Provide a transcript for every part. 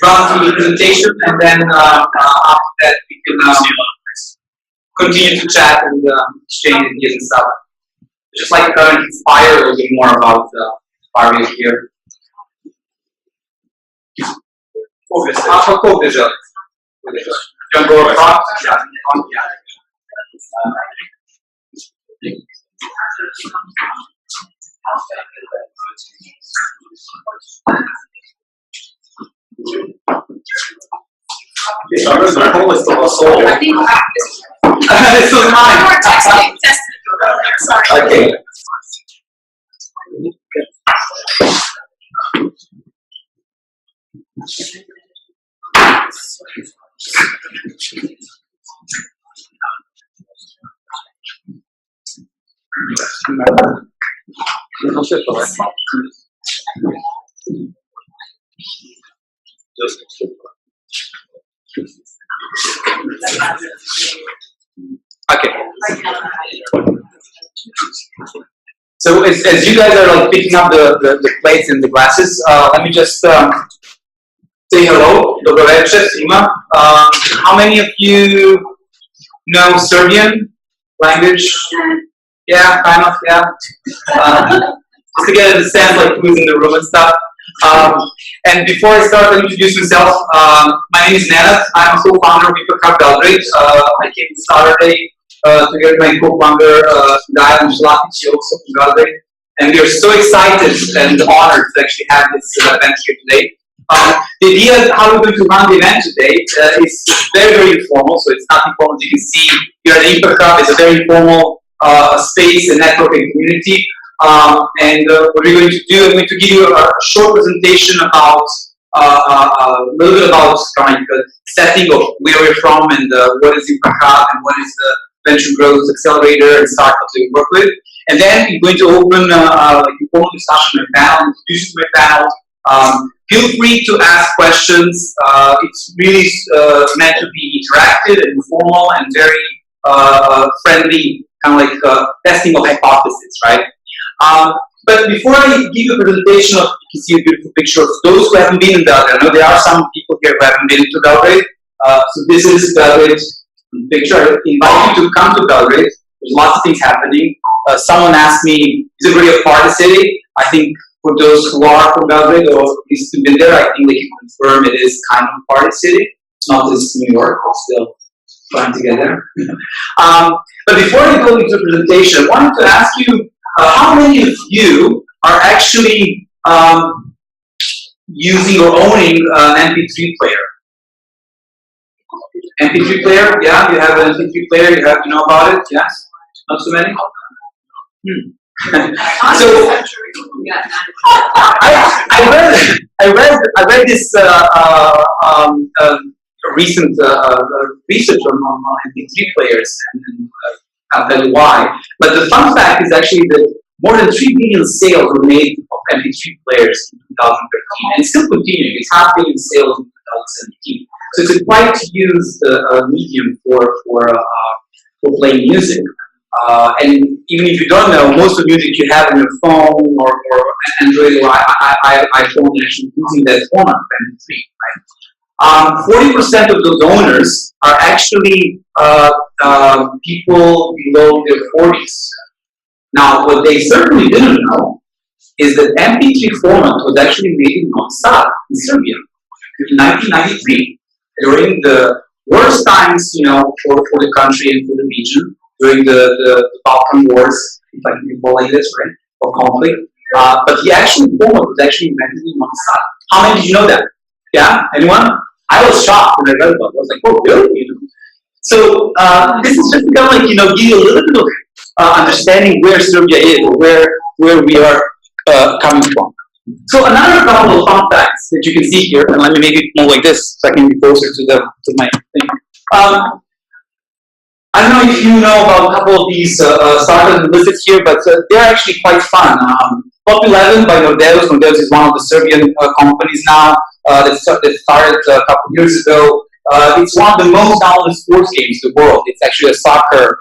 run through the presentation, and then after that we can continue to chat and exchange ideas and stuff. Just like inspire a little bit more about Serbia here. Kako gde želite? You want to go across? Yeah. I think this was mine. More testing. Sorry. Okay. Okay. So as you guys are like picking up the plates and the glasses, let me just say hello. Dobro večer svima. How many of you know Serbian language? Yeah, kind of, yeah. Just to get a sense like who's in the room and stuff. And before I start, I'll introduce myself. My name is Nenad. I'm a co-founder of Ipak Belgrade. I came to Saturday together with my co-founder, Gajan Žlakić, also from Belgrade. And we are so excited and honored to actually have this event here today. The idea of how we're going to run the event today is very, very informal. So it's not informal. As you can see, here at Ipak Hub, it's a very informal space and networking community. And what we're going to do, I'm going to give you a short presentation about a little bit about kind of the setting of where we're from and what is Ipak Hub and what is the Venture Growth Accelerator and startup that we work with. And then we're going to open like a formal discussion with my panel, introduce you to my panel. Feel free to ask questions. It's really meant to be interactive and informal and very friendly, kind of like testing of hypotheses, right? But before I give you a presentation of, you can see a beautiful picture of those who haven't been in Belgrade. I know there are some people here who haven't been to Belgrade. So this is Belgrade picture. I invite you to come to Belgrade. There's lots of things happening. Someone asked me, is it really a party city? I think for those who are from Belgrade or at least been there, I think they can confirm it is kind of a party city. It's not just New York, but still trying to get there. But before I go into the presentation, I wanted to ask you, how many of you are actually using or owning an MP3 player? MP3 player? Yeah, you have an MP3 player, you know about it? Yes? Not so many? So I read this recent research on MP3 players, and I'll tell you why. But the fun fact is actually that more than 3 billion sales were made of MP3 players in 2013, and still continuing. It's 500 million sales in 2017. So it's a quite used medium for playing music. And even if you don't know, most of the music you have on your phone or Android or iPhone are actually using that format of MP3, right? 40% of those owners are actually people below their 40s. Now, what they certainly didn't know is that MP3 format was actually made in Novi Sad, in Serbia, in 1993, during the worst times, for the country and for the region, during the Balkan Wars, if I can call like this, right, or conflict. But the actual format was actually invented in Novi Sad. How many did you know that? Yeah, anyone? I was shocked when I read about it. I was like, oh, really? So this is just kind of like, give you a little bit of understanding where Serbia is, or where we are coming from. So another couple of fun facts that you can see here, and let me make it more like this so I can be closer to my thing. I don't know if you know about a couple of these startups listed here, but they're actually quite fun. Top 11 by Nordeus. Nordeus is one of the Serbian companies now that started a couple of years ago. It's one of the most downloaded sports games in the world. It's actually a soccer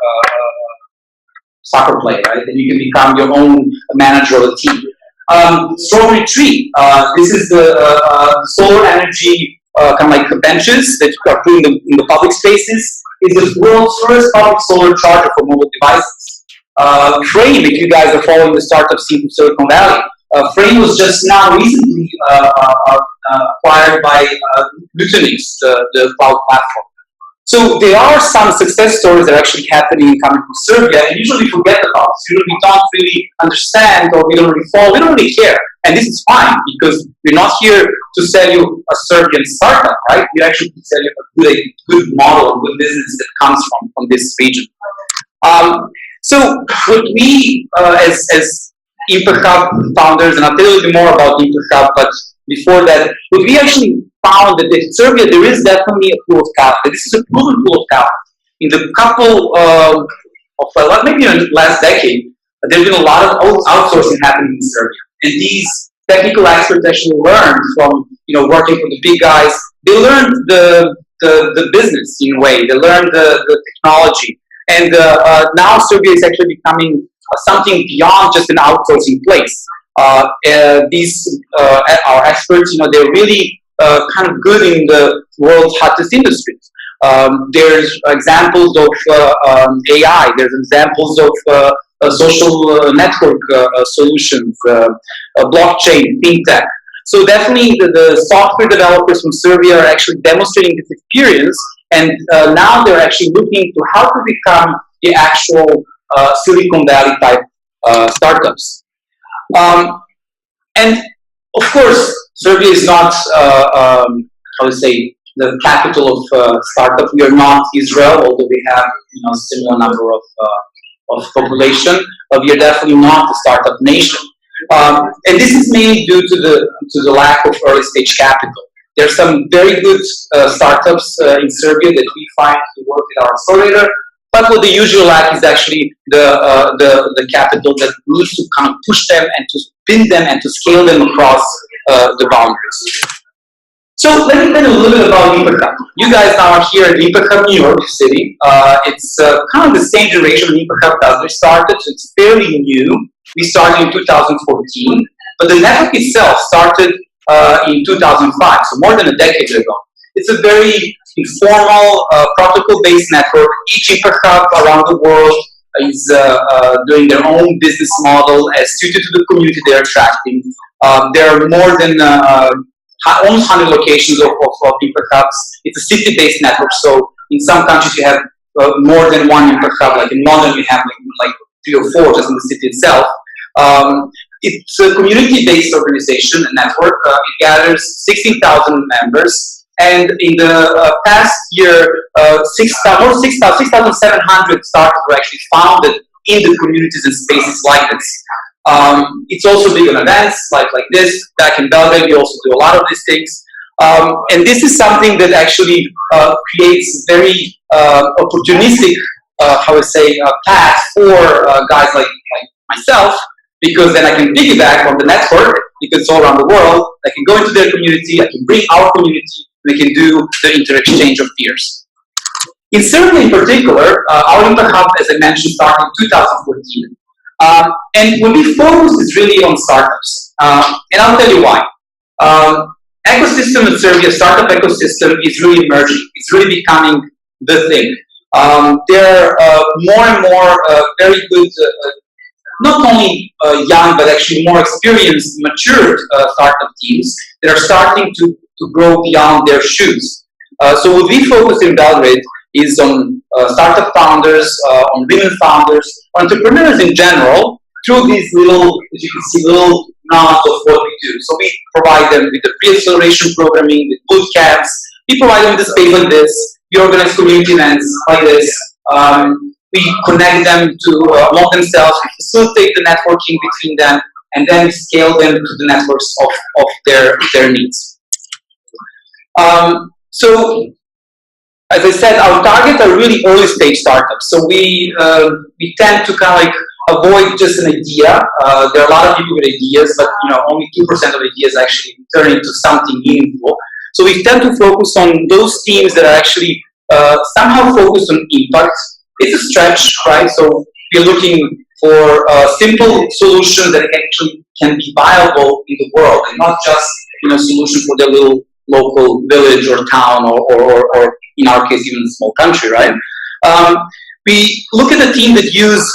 play, right? And you can become your own manager of a team. Strawberry Tree. This is the solar energy kind of like benches that you are putting in the public spaces. Is the world's first public solar charger for mobile devices. Frame, if you guys are following the startup scene from Silicon Valley, Frame was just now recently acquired by Nutanix, the cloud platform. So there are some success stories that are actually happening coming from Serbia, and usually we forget about it. Usually we don't really understand, or we don't really follow. We don't really care, and this is fine because we're not here to sell you a Serbian startup, right? We're actually to sell you a good model, a good business that comes from this region. So what we, as Impact Hub founders, and I'll tell you a little bit more about Impact Hub, but before that, what we actually found that in Serbia there is definitely a pool of capital. This is a proven pool of capital. In the couple maybe in the last decade, there's been a lot of outsourcing happening in Serbia, and these technical experts actually learned from working for the big guys. They learned the business in a way. They learned the technology, and now Serbia is actually becoming something beyond just an outsourcing place. These our experts, they're really kind of good in the world's hottest industries. There's examples of AI. There's examples of social network solutions, blockchain, fintech. So definitely the software developers from Serbia are actually demonstrating this experience, and now they're actually looking to how to become the actual Silicon Valley type startups. And of course, Serbia is not, how to say, the capital of startup. We are not Israel, although we have a similar number of population. We are definitely not a startup nation, and this is mainly due to the lack of early stage capital. There are some very good startups in Serbia that we find to work with our accelerator. But what they usually lack is actually the capital that needs to kind of push them and to spin them and to scale them across the boundaries. So let me tell you a little bit about Impact Hub. You guys now are here at Impact Hub, New York City. It's kind of the same generation of Impact Hub does. We started, so it's fairly new. We started in 2014, but the network itself started in 2005, so more than a decade ago. It's a very informal, protocol-based network. Each Impact Hub around the world is doing their own business model as suited to the community they're attracting. There are more than almost 100 locations of Impact Hubs. It's a city-based network, so in some countries you have more than one Impact Hub. Like in London, we have like 3 or 4 just in the city itself. It's a community-based organization, a network. It gathers 16,000 members. And in the past year, 6,700 startups were actually founded in the communities and spaces like this. It's also big on events like this. Back in Belgrade, we also do a lot of these things. And this is something that actually creates very opportunistic, path for guys like myself, because then I can piggyback on the network, because it's all around the world. I can go into their community, I can bring our community, we can do the inter-exchange of peers. In Serbia in particular, our Impact Hub, as I mentioned, started in 2014. And what we focus is really on startups. And I'll tell you why. Ecosystem in Serbia, startup ecosystem, is really emerging. It's really becoming the thing. There are more and more very good, not only young, but actually more experienced, matured startup teams that are starting to grow beyond their shoes. So what we focus in Belgrade is on startup founders, on women founders, entrepreneurs in general, through these little, as you can see, little nods of what we do. So we provide them with the pre-acceleration programming, with boot camps. We provide them with a space like this. We organize community events like this. We connect them to among themselves. We facilitate the networking between them, and then scale them to the networks of their needs. So, as I said, our targets are really early stage startups. So we tend to kind of like avoid just an idea. There are a lot of people with ideas, but only 2% of ideas actually turn into something meaningful. So we tend to focus on those teams that are actually somehow focused on impact. It's a stretch, right? So we're looking for simple solutions that actually can be viable in the world, and not just solution for the little local village or town, or in our case even a small country, right? We look at the team that use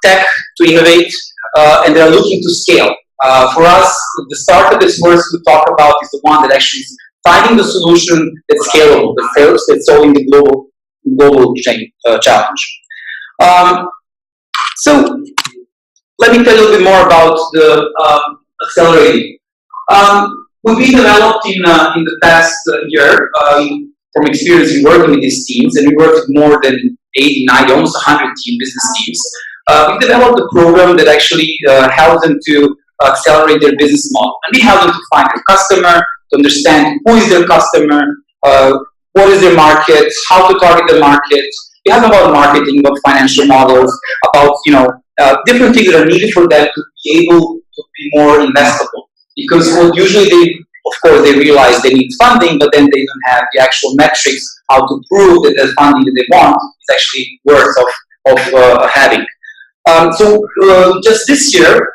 tech to innovate, and they're looking to scale. For us, the startup that's worth to talk about is the one that actually is finding the solution that's scalable, that's solving the global challenge. So let me tell you a little bit more about the accelerating. We've been developed in the past year from experience in working with these teams, and we worked with more than 80, 90, almost 100 business teams. We developed a program that actually helps them to accelerate their business model, and we help them to find their customer, to understand who is their customer, what is their market, how to target the market. We have about marketing, about financial models, about different things that are needed for them to be able to be more investable. Because usually they realize they need funding, but then they don't have the actual metrics how to prove that the funding that they want is actually worth of having. So just this year,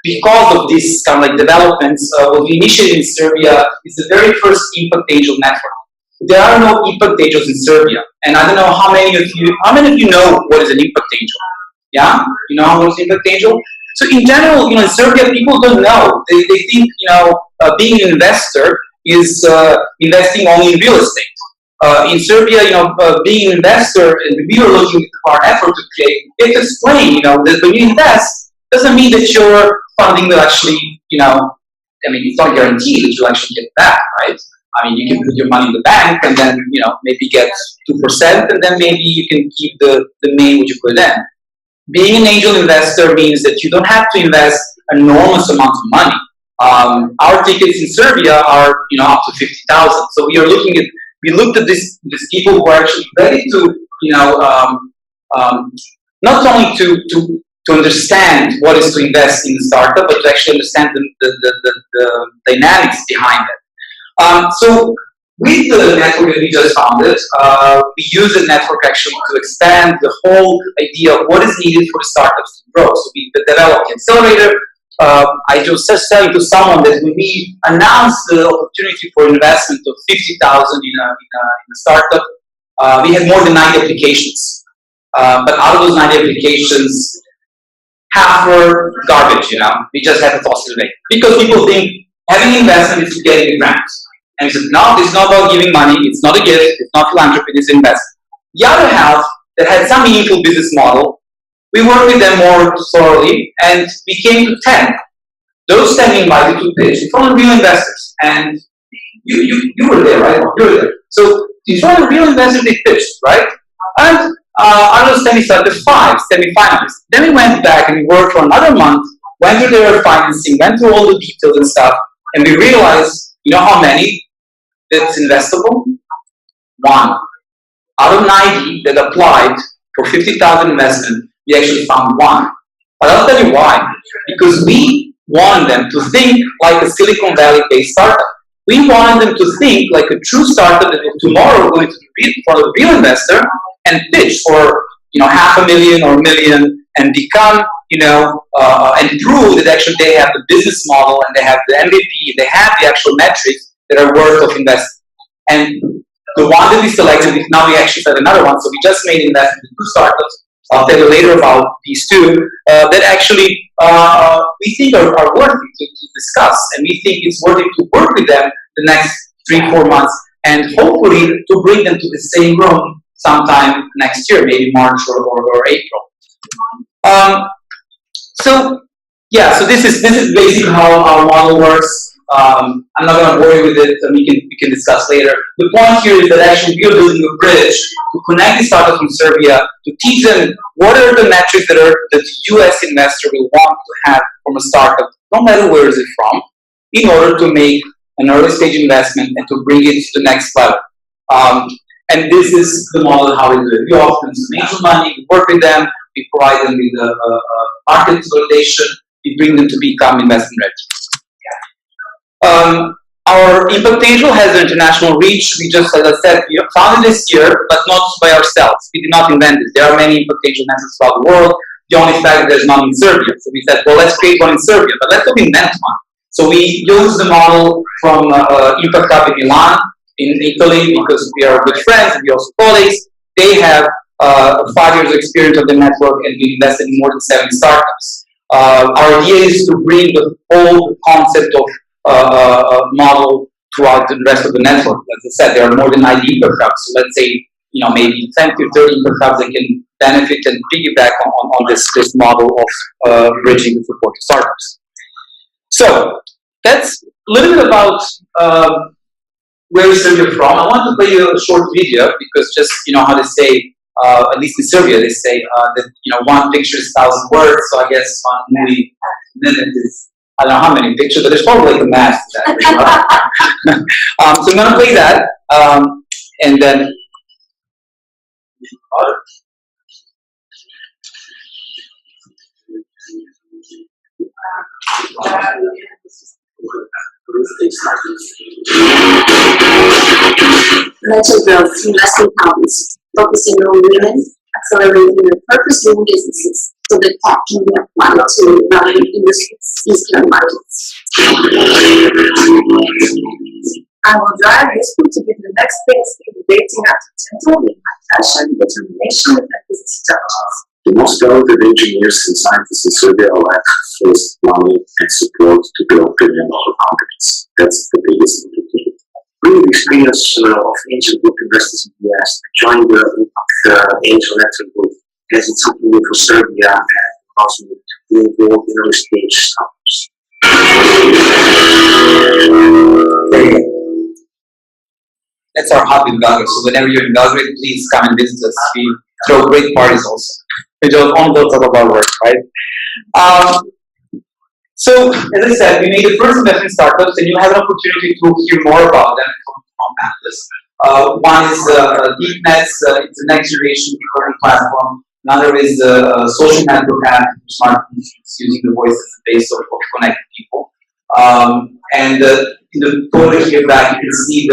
because of these kind of like developments, what we initiated in Serbia is the very first impact angel network. There are no impact angels in Serbia, and I don't know how many of you know what is an impact angel. Yeah, you know what is an impact angel? So in general, in Serbia, people don't know. They think, being an investor is investing only in real estate. In Serbia, being an investor, and we were looking at our effort to create, we have to explain, that when you invest, doesn't mean that your funding will actually, it's not guaranteed that you'll actually get back, right? I mean, you can put your money in the bank and then, maybe get 2%, and then maybe you can keep the main what you put in. Being an angel investor means that you don't have to invest enormous amounts of money. Our tickets in Serbia are, up to 50,000. So we looked at these people who are actually ready to, not only to understand what is to invest in the startup, but to actually understand the dynamics behind it. So with the network that we just founded, we use the network actually to expand the whole idea of what is needed for startups to grow. So we developed the accelerator. I just telling to someone that when we announced the opportunity for investment of 50,000 in a startup, we had more than 90 applications. But out of those 90 applications, half were garbage. We just had to toss it away because people think having investment is getting a grant. And we said, no, this is not about giving money, it's not a gift, it's not philanthropy, it's investment. The other half that had some meaningful business model, we worked with them more thoroughly, and we came to 10. Those 10 invited to pitch in front of real investors. And you were there, right? You were there. So in front of real investors, they pitched, right? And out of those 10, we started 5 semi-finalists. Then we went back and we worked for another month, went through their financing, went through all the details and stuff, and we realized, how many that's investable? 1. Out of 90 that applied for 50,000 investment, we actually found 1. But I'll tell you why. Because we wanted them to think like a Silicon Valley-based startup. We wanted them to think like a true startup that tomorrow going to be for a real investor and pitch for $500,000 or $1 million and become and prove that actually they have the business model and they have the MVP, they have the actual metrics that are worth of investing. And the one that we selected, now we actually said another one, so we just made investment in 2 startups. I'll tell you later about these 2 that actually we think are worthy to discuss, and we think it's worthy to work with them the next 3-4 months, and hopefully to bring them to the same room sometime next year, maybe March or April. So this is basically how our model works. I'm not going to bore you with it, and we can discuss later. The point here is that actually we are building a bridge to connect the startups from Serbia, to teach them what are the metrics that the US investor will want to have from a startup, no matter where is it from, in order to make an early stage investment and to bring it to the next level. And this is the model how we do it. We offer them some angel money, we work with them, we provide them with market validation, we bring them to become investment ready. Our impact angel has an international reach. We just, as I said, we founded this year, but not by ourselves. We did not invent it. There are many impact angel networks throughout the world. the only fact that there's none in Serbia. So we said, well, let's create one in Serbia, but let's look invent one. So we used the model from Impact Hub in Milan, in Italy, because we are good friends and we also colleagues. They have 5 years of experience on the network, and we invested in more than 70 startups. Our idea is to bring the whole concept of model throughout the rest of the network. As I said, there are more than 90 Impact Hubs. So let's say, maybe 20 or 30 Impact Hubs that can benefit and piggyback on this model of bridging the support to startups. So that's a little bit about where is Serbia from. I want to play you a short video because just how they say, at least in Serbia, they say that one picture is 1,000 words. So I guess one movie minute is I don't know how many pictures, but there's probably like a math to that. So I'm gonna play that, and then. Mental growth investing companies, focusing on women, accelerating their purpose-driven businesses so that tech can be applied to relevant industries, easier markets. I will drive this group to be the next best in debating accidental with my passion, determination, and business intelligence. The most talented engineers and scientists in Serbia lack first money and support to build billion-dollar companies. That's the biggest opportunity. With the experience of angel group investors in the US, I joined the Angel Network Group as it's something new for Serbia and allows me to be involved in early stage startups. There you go. That's our hub in Belgrade. So whenever you're in Belgrade, please come and visit us. We throw great parties also. We don't only talk about work, right? So, as I said, we made the first investment startups, and you have an opportunity to hear more about them from Atlas. One is DeepNets, it's the next generation recording platform. Another is a social network app for smart users using the voice as the base of connecting people. And in the photo here back, you can see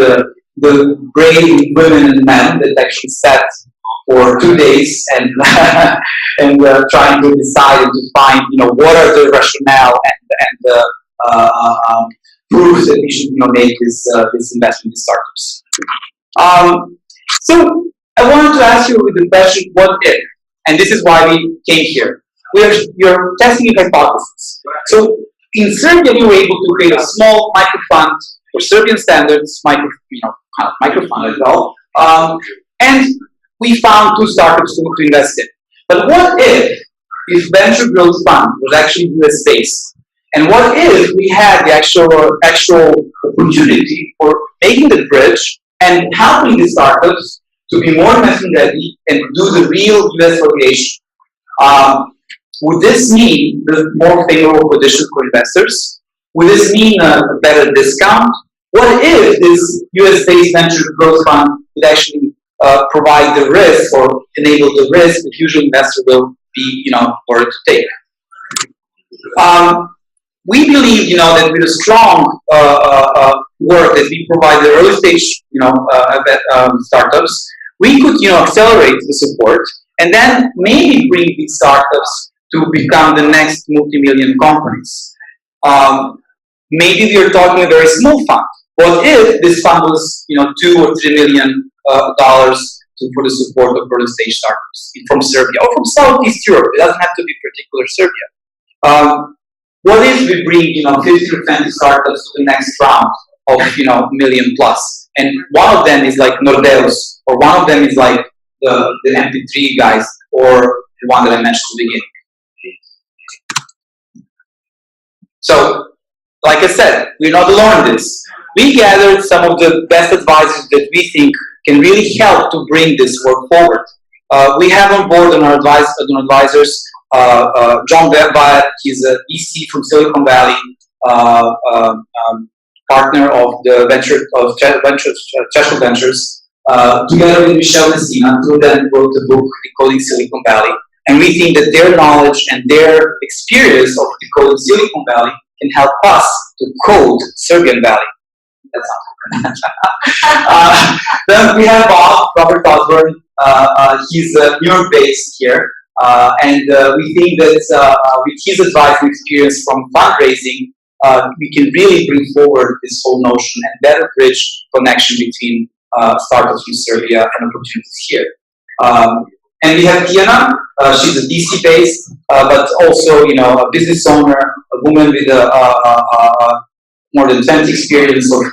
the brave women and men that actually sat for 2 days and and trying to decide and to find what are the rationale and proofs that we should make this investment in startups. So I wanted to ask you the question, what if? And this is why we came here. You're testing a hypothesis. So in Serbia, we were able to create a small micro fund for Serbian standards, micro fund as well, and we found 2 startups to invest in. But what if venture growth fund was actually US based? And what if we had the actual opportunity for making the bridge and helping the startups to be more investment ready and do the real US valuation? Would this mean the more favorable conditions for investors? Would this mean a better discount? What if this US-based venture growth fund would actually provide the risk or enable the risk that usually investor will be, worth to take? We believe, that with a strong work that we provide the early stage, startups, we could, accelerate the support and then maybe bring these startups to become the next multi-million companies. Maybe we are talking a very small fund. What if this fund was, $2 or $3 million for the support of early stage startups from Serbia or from Southeast Europe? It doesn't have to be particular Serbia. What if we bring, 50 or 20 startups to the next round of, million plus, and one of them is like Nordeus, or one of them is like the MP3 guys, or the one that I mentioned at the beginning. So, like I said, we're not alone in this. We gathered some of the best advisors that we think can really help to bring this work forward. We have on board our advisors, John Webber. He's a VC from Silicon Valley, partner of the Cheshire Ventures. Together with Michelle Messina, who then wrote the book Decoding Silicon Valley. And we think that their knowledge and their experience of decoding Silicon Valley can help us to code Serbian Valley. That's not Then we have Robert Osborne. He's New York based here. We think that with his advice and experience from fundraising, we can really bring forward this whole notion and better bridge connection between startups from Serbia and opportunities here. And we have Tijana. She's a DC based, but also a business owner, a woman with more than 20 experience of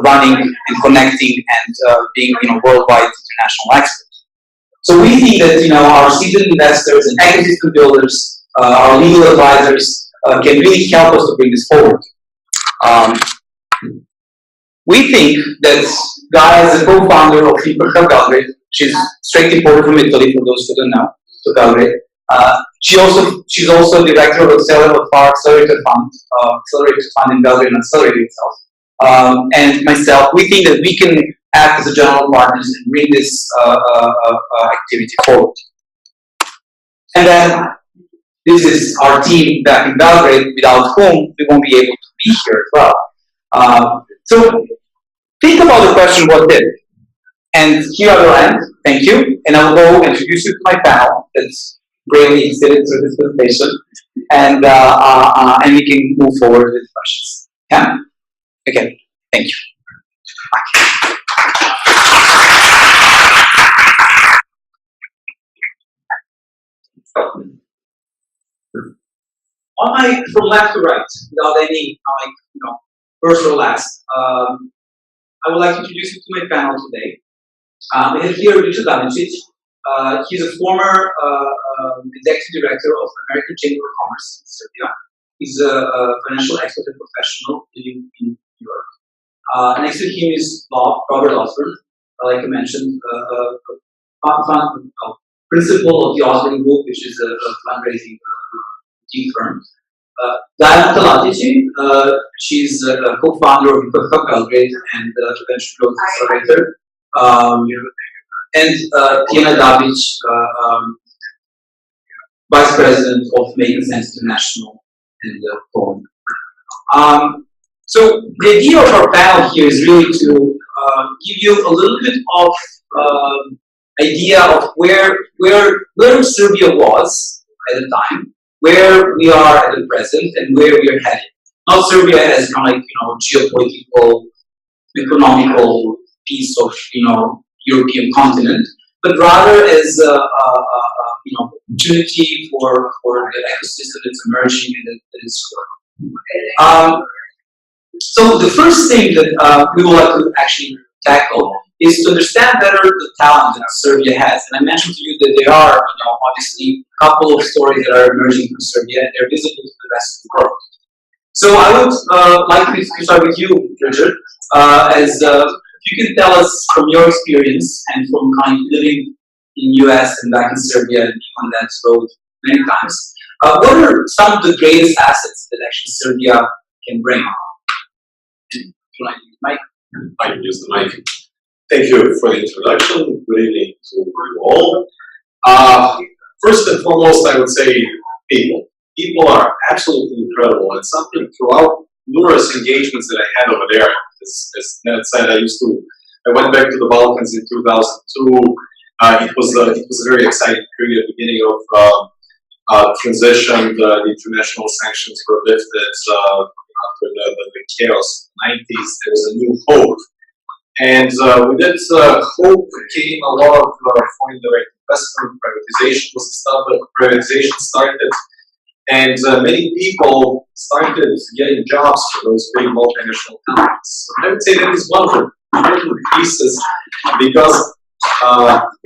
running and connecting and being worldwide international expert. So we think that our seasoned investors and ecosystem builders, our legal advisors can really help us to bring this forward. We think that Gaia is a co-founder of Belgrade. She's straight imported from Italy, for those who don't know, to Belgrade. She's also director of Accelerator Fund in Belgrade and Accelerator itself. And myself, we think that we can act as a general partners and bring this activity forward. And then this is our team back in Belgrade, without whom we won't be able to be here as well. So think about the question, what did? And here I will end. Thank you. And I will go introduce you to my panel that's brilliantly excited through this presentation. And we can move forward with questions. Yeah? Again, thank you. From left to right, without any first or last, I would like to introduce you to my panel today. We have here Richard Lavicic. He's a former executive director of American Chamber of Commerce in Serbia. He's a financial expert and professional living in New York. Next to him is Robert Osborne, like I mentioned, principal of the Osborne Group, which is a fundraising boutique firm. Diana Talatici, she's a co-founder of Belgrade and Venture Growth Accelerator. And Tijana Davic, Vice President of Making Sense International and Poland. So the idea of our panel here is really to give you a little bit of idea of where Serbia was at the time, where we are at the present, and where we are headed. Not Serbia as geopolitical, economical piece of European continent, but rather as opportunity for the ecosystem that's emerging and that is growing. So the first thing that we would like to actually tackle is to understand better the talent that Serbia has. And I mentioned to you that there are, obviously, a couple of stories that are emerging from Serbia, and they're visible to the rest of the world. So I would like to start with you, Richard, as if you can tell us from your experience and from kind of living in US and back in Serbia and on that road many times, what are some of the greatest assets that actually Serbia can bring? Can I use the mic? I can use the mic. Thank you for the introduction. Good evening to you all. First and foremost, I would say people. People are absolutely incredible, and something throughout numerous engagements that I had over there. As Nenad said, I went back to the Balkans in 2002. It was a very exciting period, beginning of transition. The international sanctions were lifted after the chaos of the 90s. There was a new hope. And with that hope came a lot of foreign direct investment. Privatization started. And many people started getting jobs for those big multinational companies. So I would say that is one of the important pieces, because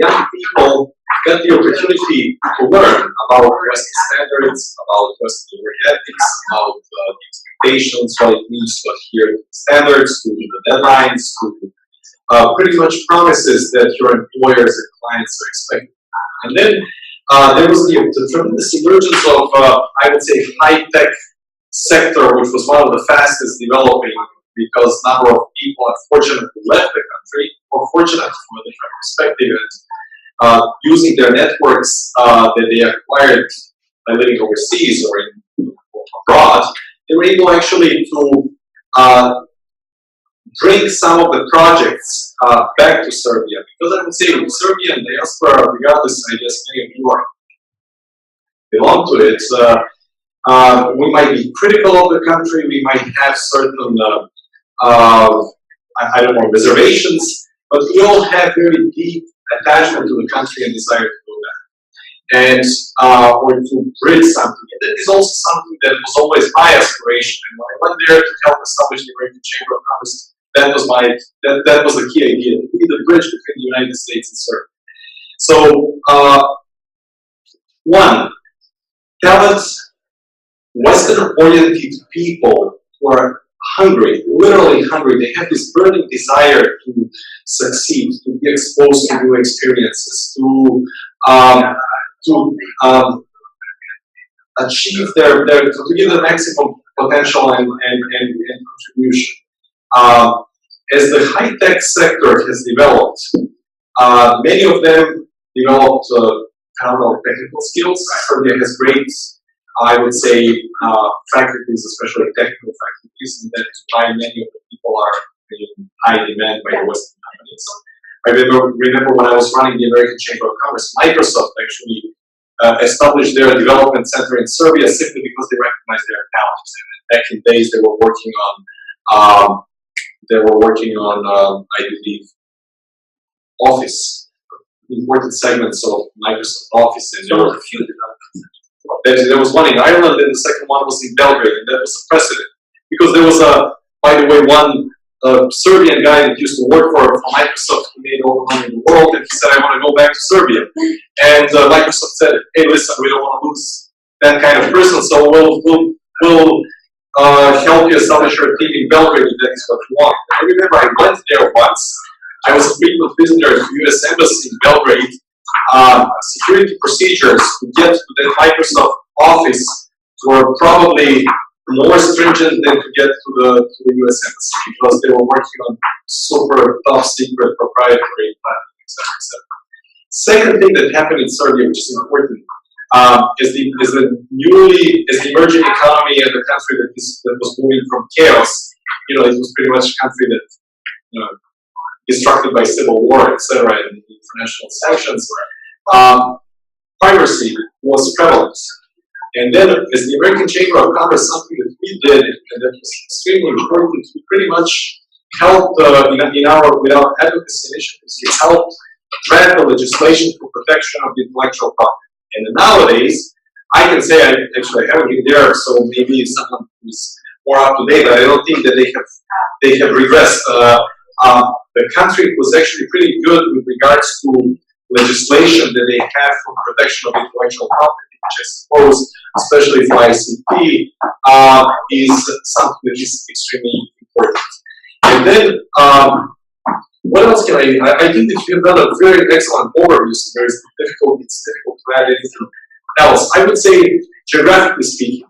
young people got the opportunity to learn about Western standards, about Western work ethics, about the expectations, what it means to adhere to the standards, to the deadlines, to pretty much promises that your employers and clients are expecting. And then there was the tremendous emergence of, I would say, high-tech sector, which was one of the fastest developing, because a number of people unfortunately left the country, or fortunate from a different perspective, and using their networks that they acquired by living overseas or abroad, they were able actually to bring some of the projects back to Serbia. Because I would say Serbian diaspora, regardless, I guess many of you are belong to it, we might be critical of the country, we might have certain, I don't know, reservations, but we all have very deep attachment to the country and desire to do that. And, or to bridge something. And that is also something that was always my aspiration. And when I went there to help establish the American Chamber of Commerce, that was that was the key idea, to be the bridge between the United States and Serbia. So, one, talent, Western-oriented people who are hungry, literally hungry. They have this burning desire to succeed, to be exposed to new experiences, to achieve to give the maximum potential and contribution. As the high-tech sector has developed, many of them developed, technical skills. Serbia has great, I would say, faculties, especially technical faculties, and that's why many of the people are in high demand by the Western companies. I remember when I was running the American Chamber of Commerce, Microsoft actually established their development center in Serbia simply because they recognized their talent. And back in days, they were working on, I believe, Office, important segments of Microsoft Office. And there were a few development centers. There was one in Ireland, and the second one was in Belgrade, and that was a precedent because there was by the way, one Serbian guy that used to work for Microsoft, who made all the money in the world, and he said, I want to go back to Serbia. And Microsoft said, hey, listen, we don't want to lose that kind of person, so we'll help you establish your team in Belgrade if that is what you want. I remember I went there once. I was a frequent visitor to the U.S. Embassy in Belgrade. Security procedures to get to the Microsoft office were probably more stringent than to get to the U.S. Embassy because they were working on super top secret proprietary platforms, etc. Second thing that happened in Serbia, which is important, is the emerging economy and the country that was moving from chaos. It was pretty much a country that destructed by civil war, etc., and international sanctions. Piracy was prevalent. And then, as the American Chamber of Commerce, something that we did, and that was extremely important, we pretty much helped, with our advocacy initiatives, we helped draft the legislation for protection of the intellectual property. And nowadays, I can say, I haven't been there, so maybe someone who's more up to date, but I don't think that they have regressed. The country was actually pretty good with regards to legislation that they have for protection of intellectual property, which I suppose, especially for ICT, is something that is extremely important. And then, what else can I think that you have done a very excellent overview, so it's difficult to add anything else. I would say, geographically speaking,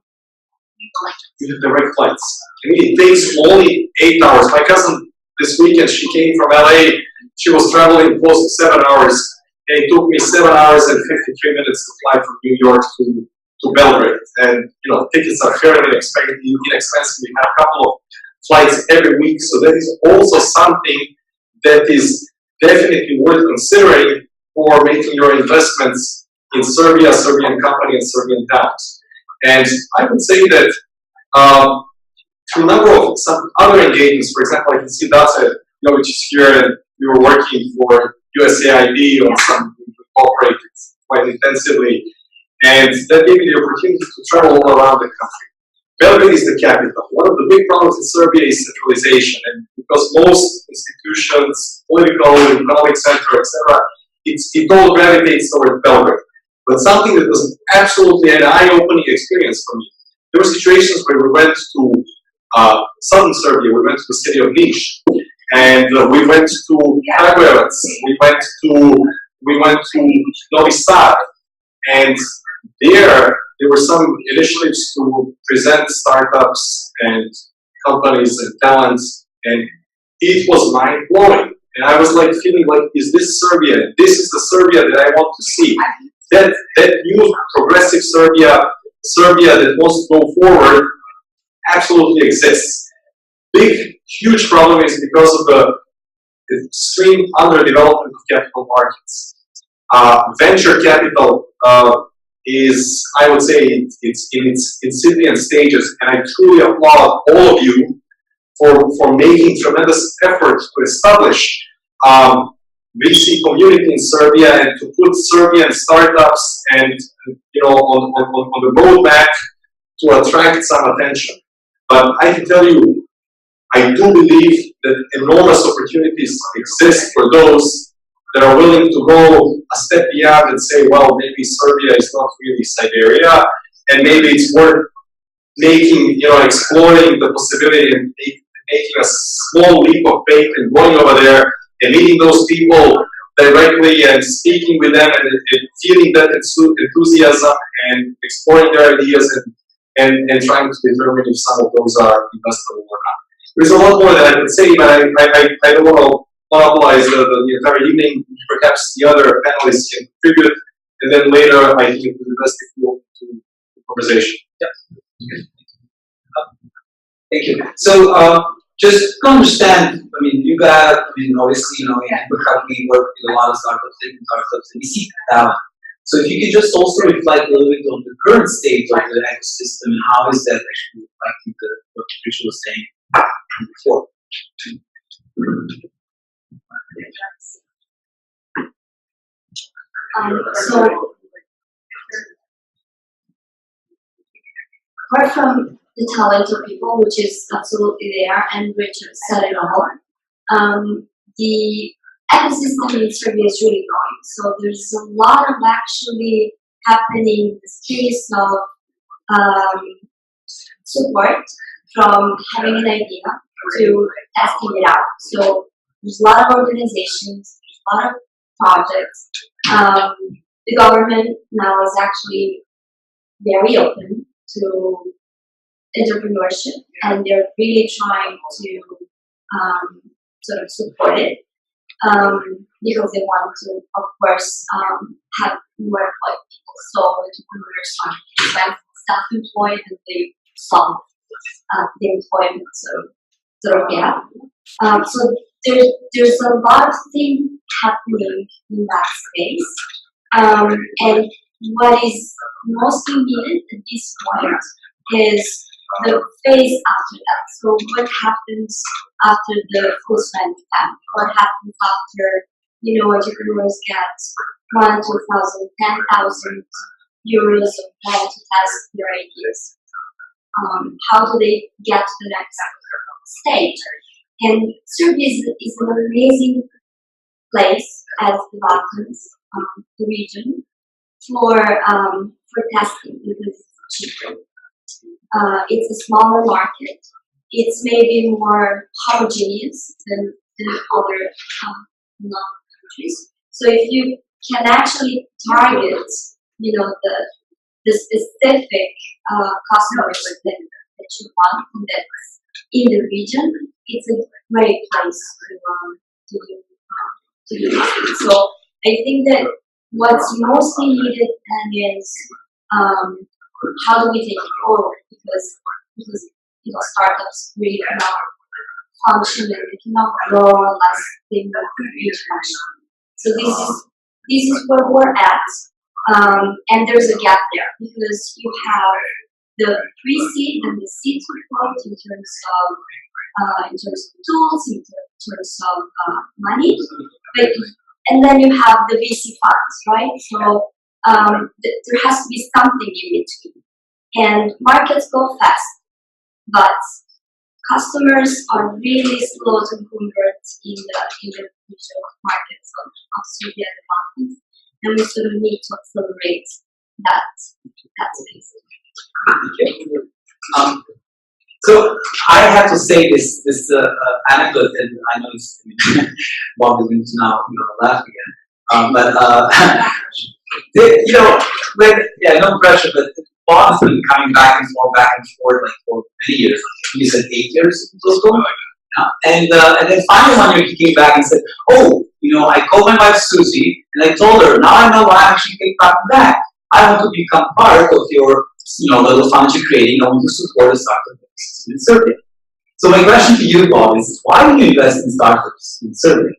you have direct flights. I mean, it takes only 8 hours. My cousin, this weekend, she came from LA, she was traveling close to 7 hours, and it took me 7 hours and 53 minutes to fly from New York to Belgrade. And, tickets are fairly inexpensive. We have a couple of flights every week, so that is also something that is definitely worth considering for making your investments in Serbia, Serbian company, and Serbian talents. And I would say that through a number of some other engagements, for example, I can see Dace, which is here, and we were working for USAID on some cooperated quite intensively, and that gave me the opportunity to travel all around the country. Belgrade is the capital. One of the big problems in Serbia is centralization, and because most institutions, political, economic center, etc., it all gravitates toward Belgrade. But something that was absolutely an eye-opening experience for me. There were situations where we went to southern Serbia, we went to the city of Niš, and we went to Kragujevac, we went to Novi Sad, and there were some initiatives to present startups and companies and talents, and it was mind-blowing. And I was like feeling like, is this Serbia? This is the Serbia that I want to see. That new progressive Serbia that wants to go forward, absolutely exists. Huge problem is because of the extreme underdevelopment of capital markets. Venture capital is, I would say, it's in its incipient stages, and I truly applaud all of you for making tremendous effort to establish VC community in Serbia and to put Serbian startups and on the roadmap to attract some attention. But I can tell you, I do believe that enormous opportunities exist for those that are willing to go a step beyond and say, well, maybe Serbia is not really Siberia, and maybe it's worth making, exploring the possibility and making a small leap of faith and going over there and meeting those people directly and speaking with them and feeling that enthusiasm and exploring their ideas and trying to determine if some of those are investable or not. There's a lot more that I could say, but I don't want to monopolize the entire evening. Perhaps the other panelists can contribute, and then later I think it would be best if we open to the conversation. Yeah. Thank you. So just to understand, you got, obviously, in Africa we work with a lot of startups, different startups, and we see talent. So if you could just also reflect a little bit on the current state of the ecosystem and how is that actually reflecting what Patricia was saying before. So, apart from the talent of people, which is absolutely there, and Richard said it all, the ecosystem in Serbia is really growing. So there's a lot of actually happening in the space of support from having an idea to testing it out. So there's a lot of organizations, there's a lot of projects. The government now is actually very open to entrepreneurship, and they're really trying to sort of support it because they want to, of course, have more employed people. So entrepreneurs are self-employed and they solve the employment sort of gap. So there's a lot of things happening in that space. And what is mostly needed at this point is the phase after that. So what happens after the full spend plan? What happens after, entrepreneurs get 1, 2,000, 10,000 euros of time to test their ideas? How do they get to the next stage? And Serbia is an amazing place as the Balkans, the region, for testing because it's cheaper. It's a smaller market. It's maybe more homogeneous than other countries. So if you can actually target, the specific customers that you want that's in the region, it's a great place to do this. So I think that what's mostly needed then is how do we take it forward? Because startups really cannot function and they cannot grow unless they move internationally. So this is where we're at, and there's a gap there because you have the pre-seed and the seed support in terms of tools, in terms of money, and then you have the VC funds, right? So there has to be something in between. And markets go fast, but customers are really slow to convert in the digital markets of Serbia and the Balkans, and we sort of need to accelerate that space. So I have to say this anecdote, and I know it's Bob is going to now laugh again, but no pressure, but Bob has been coming back and forth like for many years. He said 8 years ago. And then finally one year he came back and said, I called my wife Susie and I told her, now I know why I actually came back. I want to become part of your little fund you're creating. I want to support a startup in Serbia. So my question to you, Bob, is why do you invest in startups in Serbia?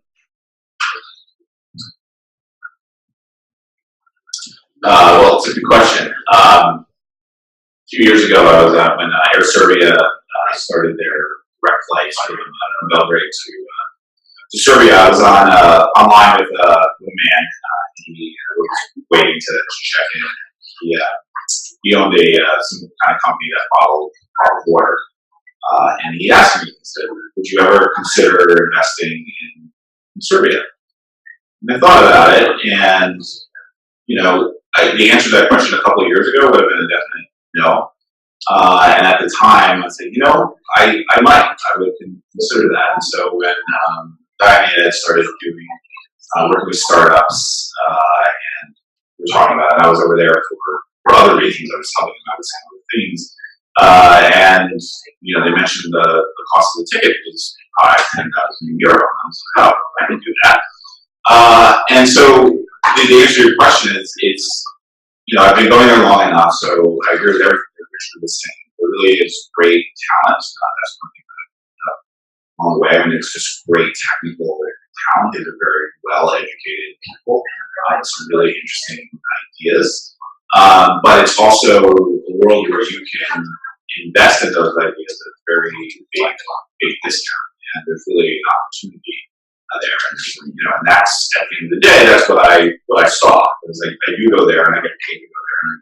Well, it's a good question. A few years ago, I was when Air Serbia started their direct flights from Belgrade to Serbia. I was on online with a man. He was waiting to check in. He owned some kind of company that followed water, and he asked me. He said, "Would you ever consider investing in Serbia?" And I thought about it, and the answer to that question a couple of years ago would have been a definite no. And at the time, I said, I would consider that. And so when Nenad started doing working with startups, and we were talking about it, I was over there for other reasons. I was helping them out with some other things, and they mentioned the cost of the ticket was €10,000. And I was like, oh, I can do that. And so the answer to your question is, I've been going there long enough, so I hear everything that Richard was saying. There really is great talent. That's one thing that along the way. I mean, it's just great technical talent. They're very well-educated people. Some really interesting ideas. But it's also a world where you can invest in those ideas at a very big discount. And there's really an opportunity there, and that's at the end of the day, that's what I saw. Because I do go there, and I get paid to go there, and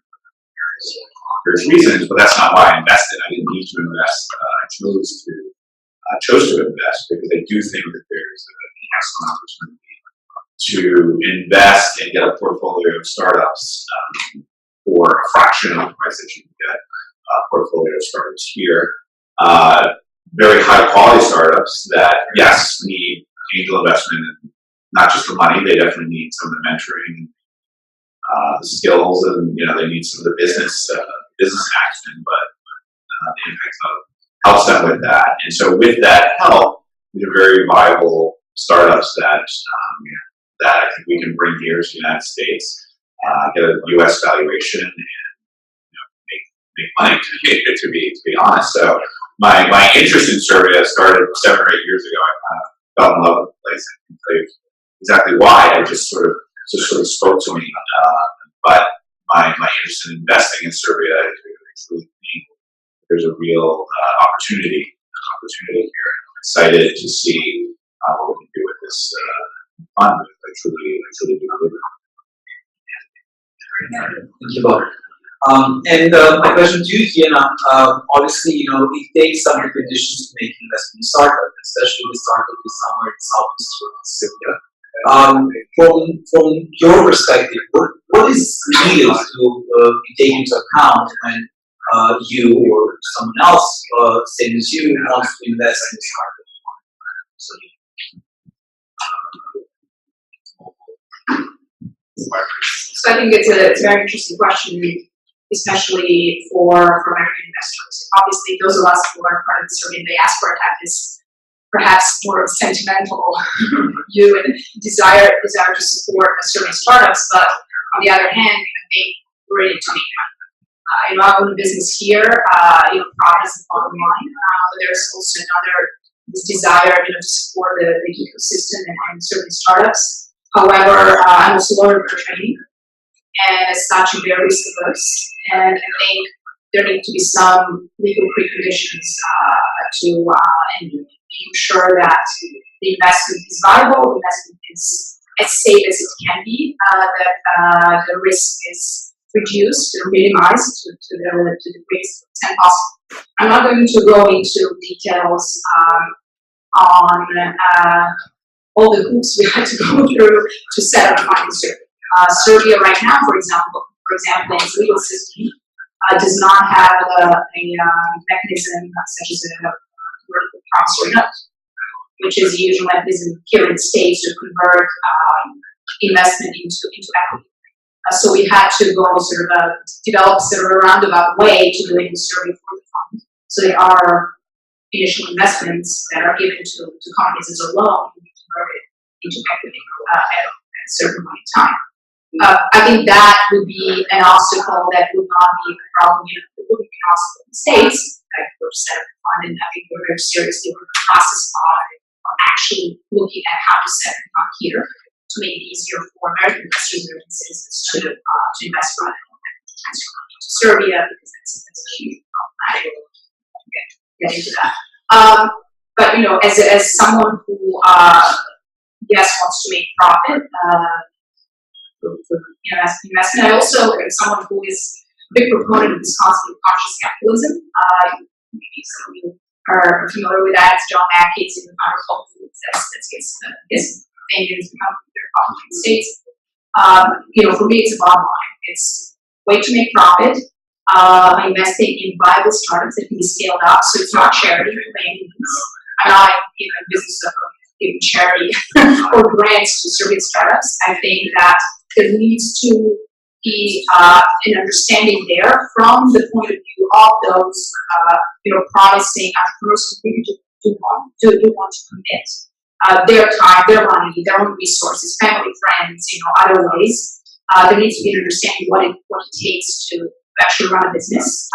there's reasons, but that's not why I invested. I didn't need to invest. I chose to invest because I do think that there's an excellent opportunity to invest and get a portfolio of startups for a fraction of the price that you can get a portfolio of startups here. Very high quality startups that need angel investment, and not just the money. They definitely need some of the mentoring, the skills, and they need some of the business acumen. But the Impact Hub helps them with that. And so with that help, these are very viable startups that I think we can bring here to the United States, get a U.S. valuation, and make money. To be honest, so my interest in Serbia started 7 or 8 years ago. I kind of fell in love with the place. I can tell you exactly why. It just sort of spoke to me. But my interest in investing in Serbia is really think there's a real opportunity here. I'm excited to see what we can do with this fund. I truly do believe it. Thank you, Bob. And my question to you, Kiana, obviously, it takes some conditions to make investment in startup, especially the startup is somewhere in Southeast Serbia. From your perspective, what is needed to be taken into account when you or someone else, same as you, wants to invest in a startup? So I think it's a very interesting question, especially for American investors. Obviously, those of us who are part of the Serbian diaspora have this perhaps more sentimental view and desire to support Serbian startups, but on the other hand, I think we're in it to make money. I own a business here, profit is the bottom line, but there's also this desire to support the ecosystem and Serbian startups. However, I'm also a lawyer by training, and as such, I'm very risk averse, and I think there need to be some legal preconditions and making sure that the investment is viable, the investment is as safe as it can be, that the risk is reduced or minimized to the greatest extent possible. I'm not going to go into details on all the hoops we had to go through to set up a fund in Serbia. Serbia right now, for example, its legal system does not have a mechanism such as a convertible promissory note, which is the usual mechanism here in the States to convert investment into equity. So we had to go develop a roundabout way to do it in Serbia for the fund. So there are initial investments that are given to companies as a loan and converted into equity at a certain point in time. I think that would be an obstacle that would not be a problem. It wouldn't be possible in the States. We're set up a fund, and I think we're very seriously in the process of actually looking at how to set it up here. to make it easier for American investors, American citizens to invest rather than transfer money to Serbia, because that's a huge problematic. Get into that. But you know, as someone who yes wants to make profit for investment, I also am someone who is a big proponent of this concept of conscious capitalism. Maybe some of you are familiar with that. It's John Mackey's in the founder of Whole Foods his thing is become their public in the States. You know, for me, it's a bottom line. It's a way to make profit. Investing in viable startups that can be scaled up, so it's not charity for any means. I'm not in the business of giving charity or grants to certain startups. I think that there needs to be an understanding there from the point of view of those promising entrepreneurs who really do want to commit their time, their money, their own resources, family, friends, other ways. There needs to be an understanding what it takes to actually run a business.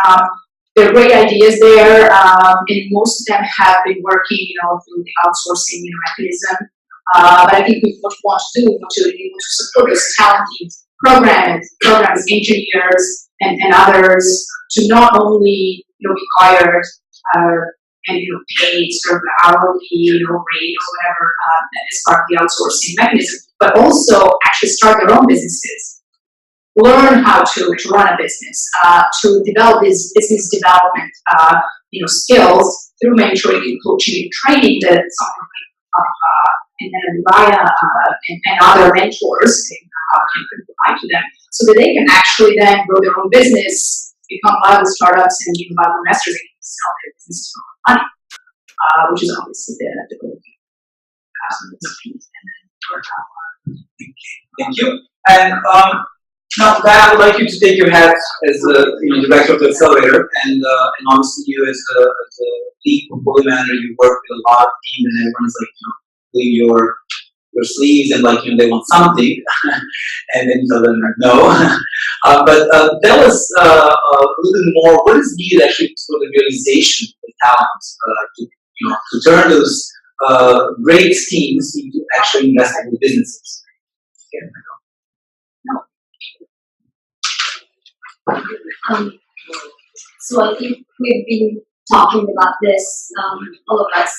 There are great ideas there, and most of them have been working, through the outsourcing, mechanism. But I think what we want to do, we want to support those talented programmers, engineers, and others to not only, be hired and paid sort of hourly, rate or whatever as part of the outsourcing mechanism, but also actually start their own businesses. Learn how to run a business, to develop these business development, skills through mentoring and coaching and training that someone and then Raya and other mentors can provide to them, so that they can actually then grow their own business, become viable startups, and viable investors, and sell their business for money, which is obviously the goal. Thank you. And now, Guy, I would like you to take your hat as the director of the accelerator, and obviously you as a lead portfolio manager, you work with a lot of team, and everyone's like, pulling your sleeves and they want something, and then you tell them no. But tell us a little bit more. What is needed actually for the realization of the talent to turn those great schemes into actually investable businesses? So I think we've been talking about this, all of us,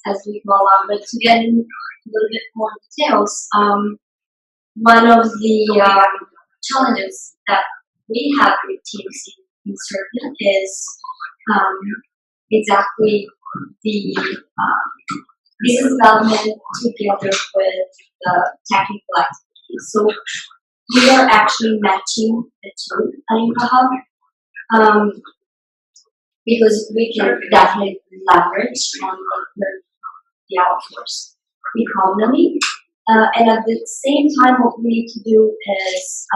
as we go along. But to get in a little bit more details, one of the challenges that we have with teams in Serbia is exactly the business development together with the technical activities. So we are actually matching the two at Hub, because we can definitely leverage on the outsource economy. And at the same time, what we need to do is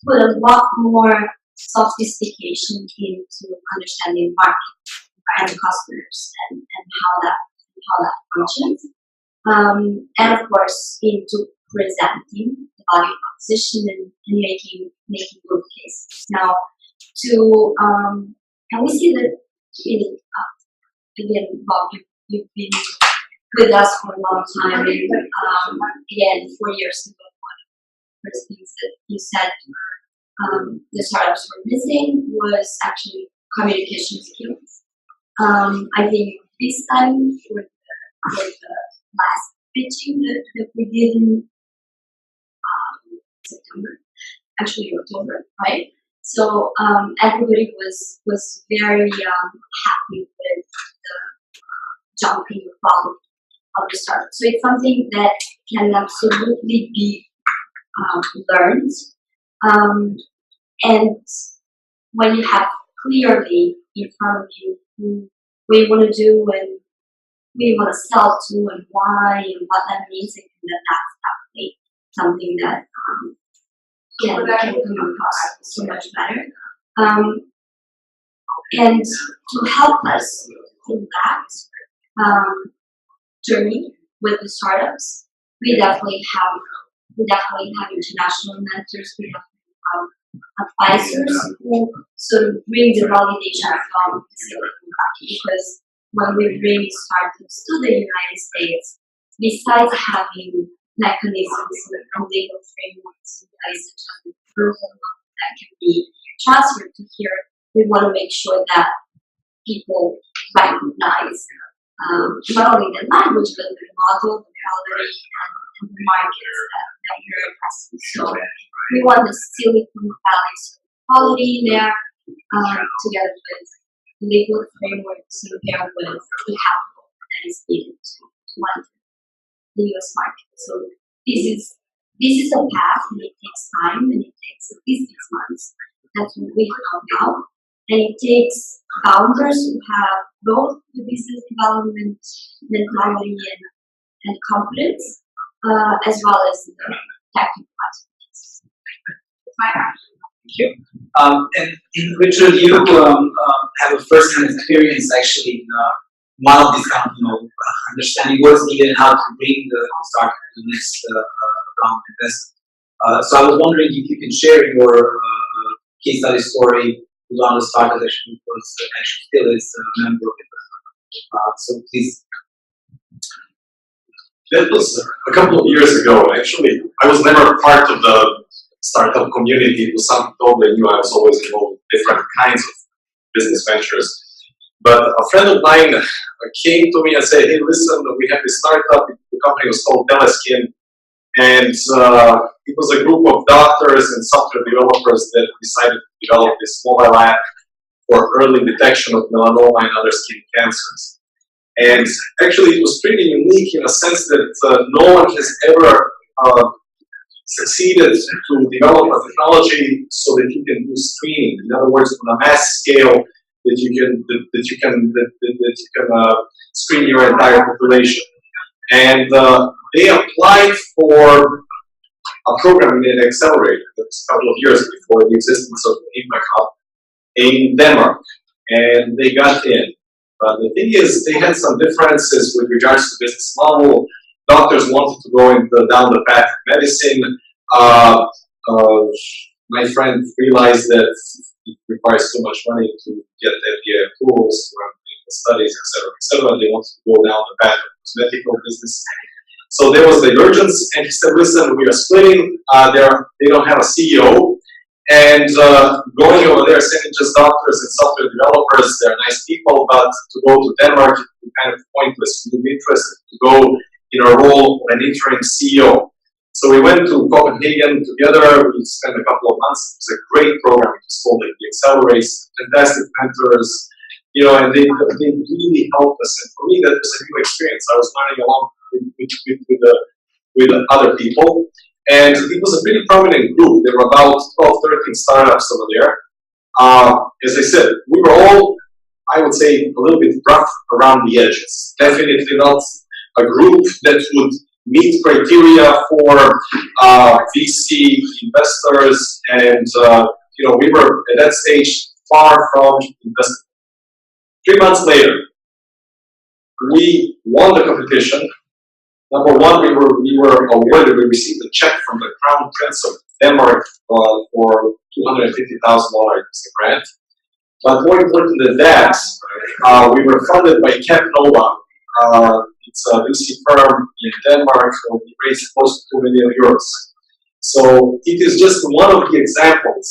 put a lot more sophistication into understanding market and customers and how that functions. And of course, into presenting the value proposition and making good cases. Now, and we see that again, Bob, you've been with us for a long time, and again, 4 years ago, one of the first things that you said the startups were missing was actually communication skills. I think this time with the last pitching that we did in September, actually October, right? So everybody was very happy with the jumping quality of the startup. So it's something that can absolutely be learned. And when you have clearly in front of you who we want to do and we want to sell to and why and what that means, and that's definitely something that can come across so much better. And to help us through that journey with the startups, we definitely have international mentors. We have advisors who sort of bring the validation from Silicon Valley, because when we bring startups to the United States, besides having mechanisms and legal frameworks in place, such as the proposal that can be transferred to here, we want to make sure that people recognize not only the language, but the model, the quality, and the markets that we're addressing. So we want the Silicon Valley sort of quality there, together with legal frameworks and paired with the capital that is needed to enter the US market. So this is a path, and it takes time, and it takes at least 6 months. That's what we found out. And it takes founders who have both the business development mentality and competence, as well as the technical expertise. Thank you. And Richard, you have a first-hand experience actually in one of these kind of understanding what's needed and how to bring the startup to the next round of investment. So I was wondering if you can share your case study story on the startup actually still is a member of it. So please. That was a couple of years ago. Actually, I was never part of the startup community. It was something totally new. I was always involved in different kinds of business ventures. But a friend of mine came to me and said, "Hey, listen, we have this startup. The company was called Teleskin, and it was a group of doctors and software developers that decided to develop this mobile app for early detection of melanoma and other skin cancers. And actually, it was pretty unique in a sense that no one has ever succeeded to develop a technology so that you can do screening. In other words, on a mass scale, that you can screen your entire population. And they applied for a program in Accelerator that was a couple of years before the existence of the Impact Hub in Denmark, and they got in. But the thing is, they had some differences with regards to business model. Doctors wanted to go down the path of medicine. My friend realized that it requires too much money to get FDA approvals to run clinical studies, etc. They wanted to go down the path of cosmetical business. So there was divergence, and he said, "Listen, we are splitting. They don't have a CEO, and going over there, sending just doctors and software developers. They're nice people, but to go to Denmark is kind of pointless. We were interested to go in a role of an interim CEO." So we went to Copenhagen together. We spent a couple of months. It was a great program. It was called the Accelerates. Fantastic mentors, and they really helped us. And for me, that was a new experience. I was learning along with other people. And it was a pretty prominent group. There were about 12, 13 startups over there. As I said, we were all, I would say, a little bit rough around the edges. Definitely not a group that would meet criteria for VC investors. And, we were at that stage far from investing. 3 months later, we won the competition. Number one, we were awarded, we received a check from the Crown Prince of Denmark for $250,000 as a grant. But more important than that, we were funded by Capnova. It's a VC firm in Denmark, so we raised close to 2 million euros. So it is just one of the examples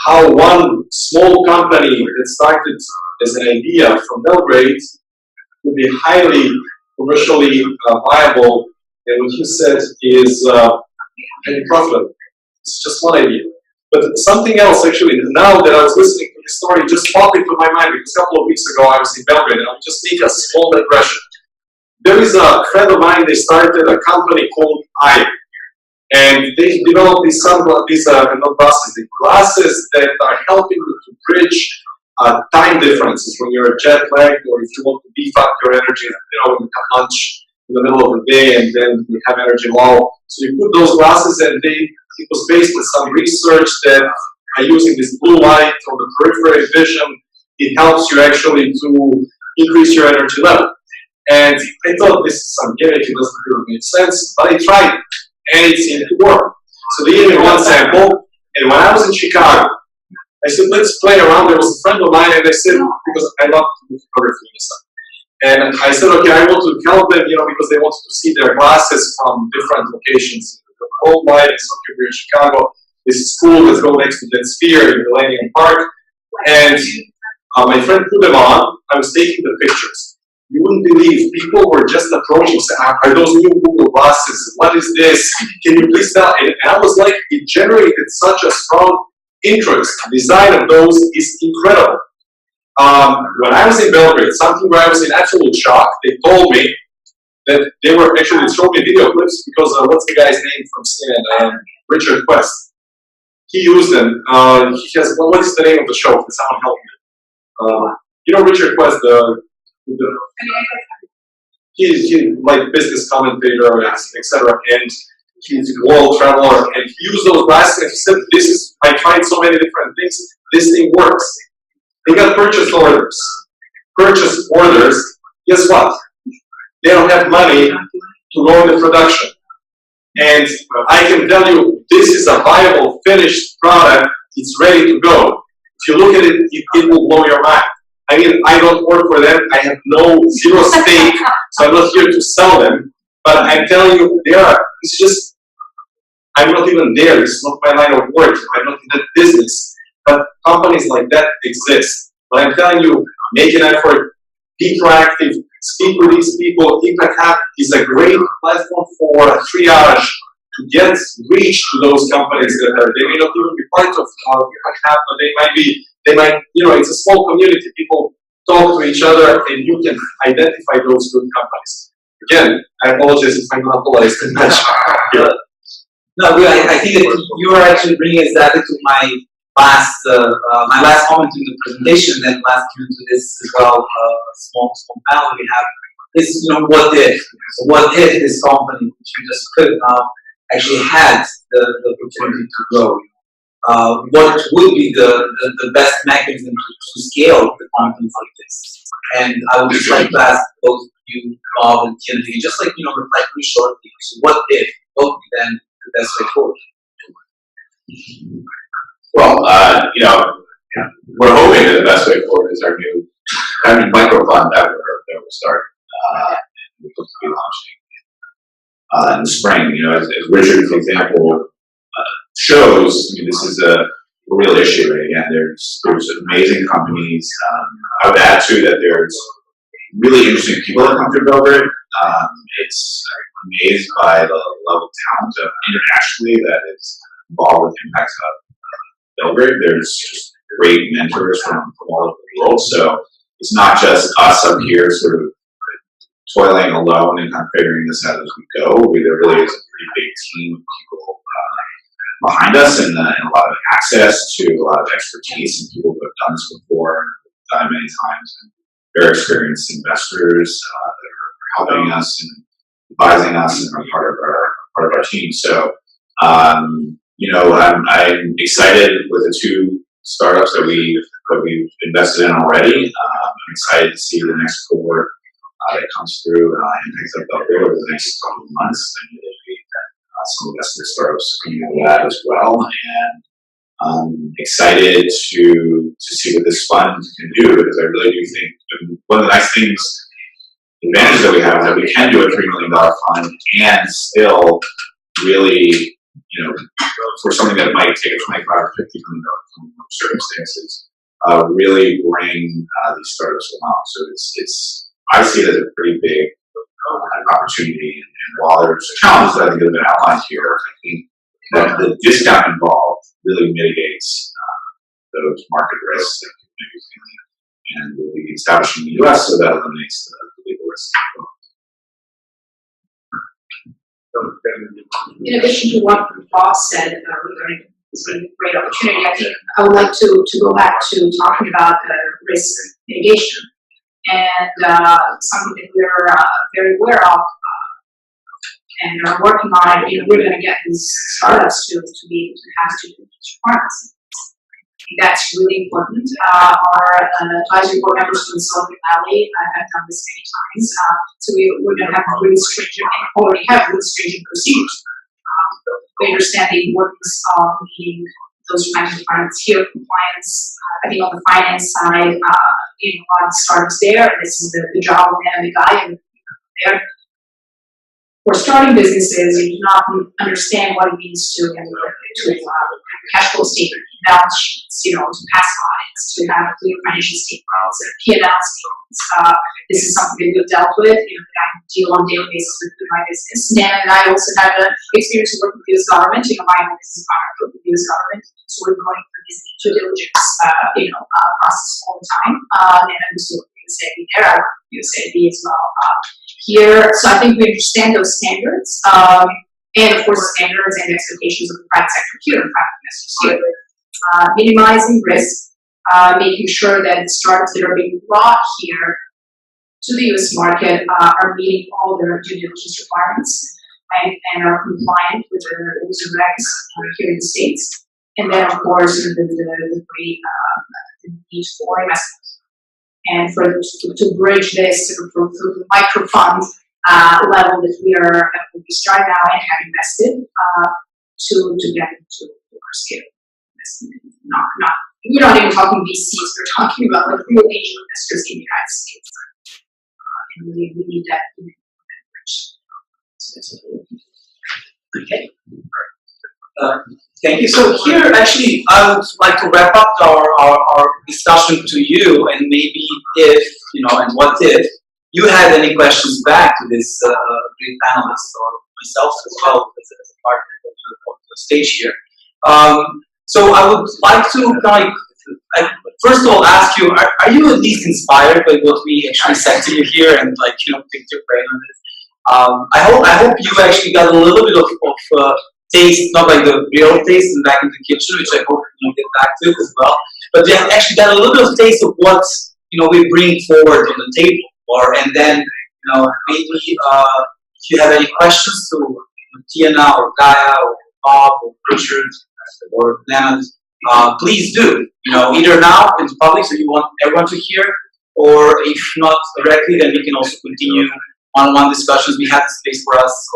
how one small company that started as an idea from Belgrade could be highly commercially viable, and what you said is highly profitable. It's just one idea. But something else, actually, now that I was listening to the story, just popped into my mind, because a couple of weeks ago I was in Belgrade, and I'll just make a small digression. There is a friend of mine, they started a company called I, and they developed these glasses that are helping you to bridge time differences when you're jet lagged, or if you want to beef up your energy, when you have lunch in the middle of the day and then you have energy low. So you put those glasses, and it was based on some research that by using this blue light from the peripheral vision, it helps you actually to increase your energy level. And I thought this is some gimmick, it doesn't really make sense, but I tried it, and it seemed to work. So they gave me one sample, and when I was in Chicago, I said, let's play around. There was a friend of mine, and I said, because I love to do photography and stuff. And I said, okay, I want to help them, because they wanted to see their glasses from different locations. Worldwide, in here in Chicago, this school that's go next to that sphere in Millennium Park. And my friend put them on. I was taking the pictures. You wouldn't believe people were just approaching, saying, are those new Google glasses? What is this? Can you please tell? And I was like, it generated such a strong interest. The design of those is incredible. When I was in Belgrade, something where I was in absolute shock, they told me that they were actually showing me video clips because what's the guy's name from CNN? Richard Quest. He used them. He has, what is the name of the show? Can someone help me? Richard Quest, he's like business commentator, etc. And he's a world traveler. And he used those glasses and he said, I tried so many different things. This thing works. They got purchase orders. Guess what? They don't have money to go into production. And I can tell you, this is a viable, finished product. It's ready to go. If you look at it, it will blow your mind. I mean, I don't work for them. I have zero stake, so I'm not here to sell them. But I'm telling you, it's just, I'm not even there. It's not my line of work. I'm not in that business. But companies like that exist. But I'm telling you, make an effort, be proactive, speak with these people. Impact Hub is a great platform for triage to get reach to those companies that they may not even be part of Impact Hub, but they might, it's a small community. People talk to each other and you can identify those good companies. Again, I apologize if I monopolized too much. No, I think that you are actually bringing exactly to my last comment in the presentation, and last comment to this as well, small panel we have, is, what if? So what if this company, which you just could actually had the opportunity to grow? What would be the best mechanism to scale the companies like this? And I would just like to ask both of you, Bob and Kennedy, just like, reflect really shortly. So what if? What would be then the best way forward? Well, we're hoping that the best way forward is our new micro fund that we'll start. We hope to be launching in the spring. As Richard's example shows, this is a real issue. And again, there's amazing companies. I would add too that there's really interesting people that come through Belgrade. It's amazed by the level of talent internationally that is involved with Impact Hub Belgrade. There's just great mentors from all over the world. So it's not just us up here sort of toiling alone and kind of figuring this out as we go. There really is a pretty big team of people behind us and a lot of access to a lot of expertise and people who have done this before and done it many times, and very experienced investors that are helping us and advising us and are part of our team. So I'm excited with the two startups that we've invested in already. I'm excited to see the next cohort that comes through and picks up Belgrade over the next couple of months. And there'll be some investment startups coming out of that as well. And I'm excited to see what this fund can do, because I really do think one of the nice things, advantages that we have is that we can do a $3 million fund and still really, for something that might take a $25 or $50 million from circumstances, really bring these startups along. So I see it as a pretty big opportunity. And while there's challenges that I think have been outlined here, I think that the discount involved really mitigates those market risks that people may be feeling. And we'll be establishing in the US, so that eliminates the legal risk. In addition to what Bob said regarding this great opportunity, I think I would like to go back to talking about risk mitigation, and something that we're very aware of and are working on. We're going to get these startups to be able to have student requirements. That's really important. Our advisory board members from Silicon Valley have done this many times. So we're going to have really stringent, and already have really stringent procedures. We understand the importance of meeting those kinds of requirements. Here, compliance, I think on the finance side, a lot of startups there. This is the job of the guy, and there. For starting businesses, you do not understand what it means to cash flow statement, balance sheets, to pass audits, to have clear financial statements, P&L statements. This is something that we've dealt with, that I deal on a daily basis with my business. Nenad and I also had the experience of working with the US government, my business partner with the US government, so we're going through this due diligence, process all the time. Nenad was working with USAID there, I work with USAID as well. Here, so I think we understand those standards, and of course standards and expectations of the private sector here, and private investors here. Minimizing risk, making sure that the startups that are being brought here to the US market are meeting all their due diligence requirements and are compliant with the rules and regs here in the States. And then of course the need for investment. And to bridge this through the micro fund level that we start now and have invested to get into our scale investment. We're not even talking VCs, we're talking about like real angel investors in the United States. And we need that bridge. Okay. Thank you. So here, actually, I would like to wrap up our discussion to you, and maybe if, and what if you had any questions back to this great panelist or myself as well as a partner of the stage here. So I would like to first of all ask you, are you at least inspired by what we actually said to you here, and pick your brain on this? I hope you actually got a little bit of taste, not like the real taste back in the kitchen, which I hope you'll get back to as well. But you actually got a little bit of taste of what we bring forward on the table, and then maybe if you have any questions to Tiana or Gaia or Bob or Richard or Nenad, please do. Either now in public, so you want everyone to hear, or if not directly, then we can also continue one-on-one discussions. We have the space for us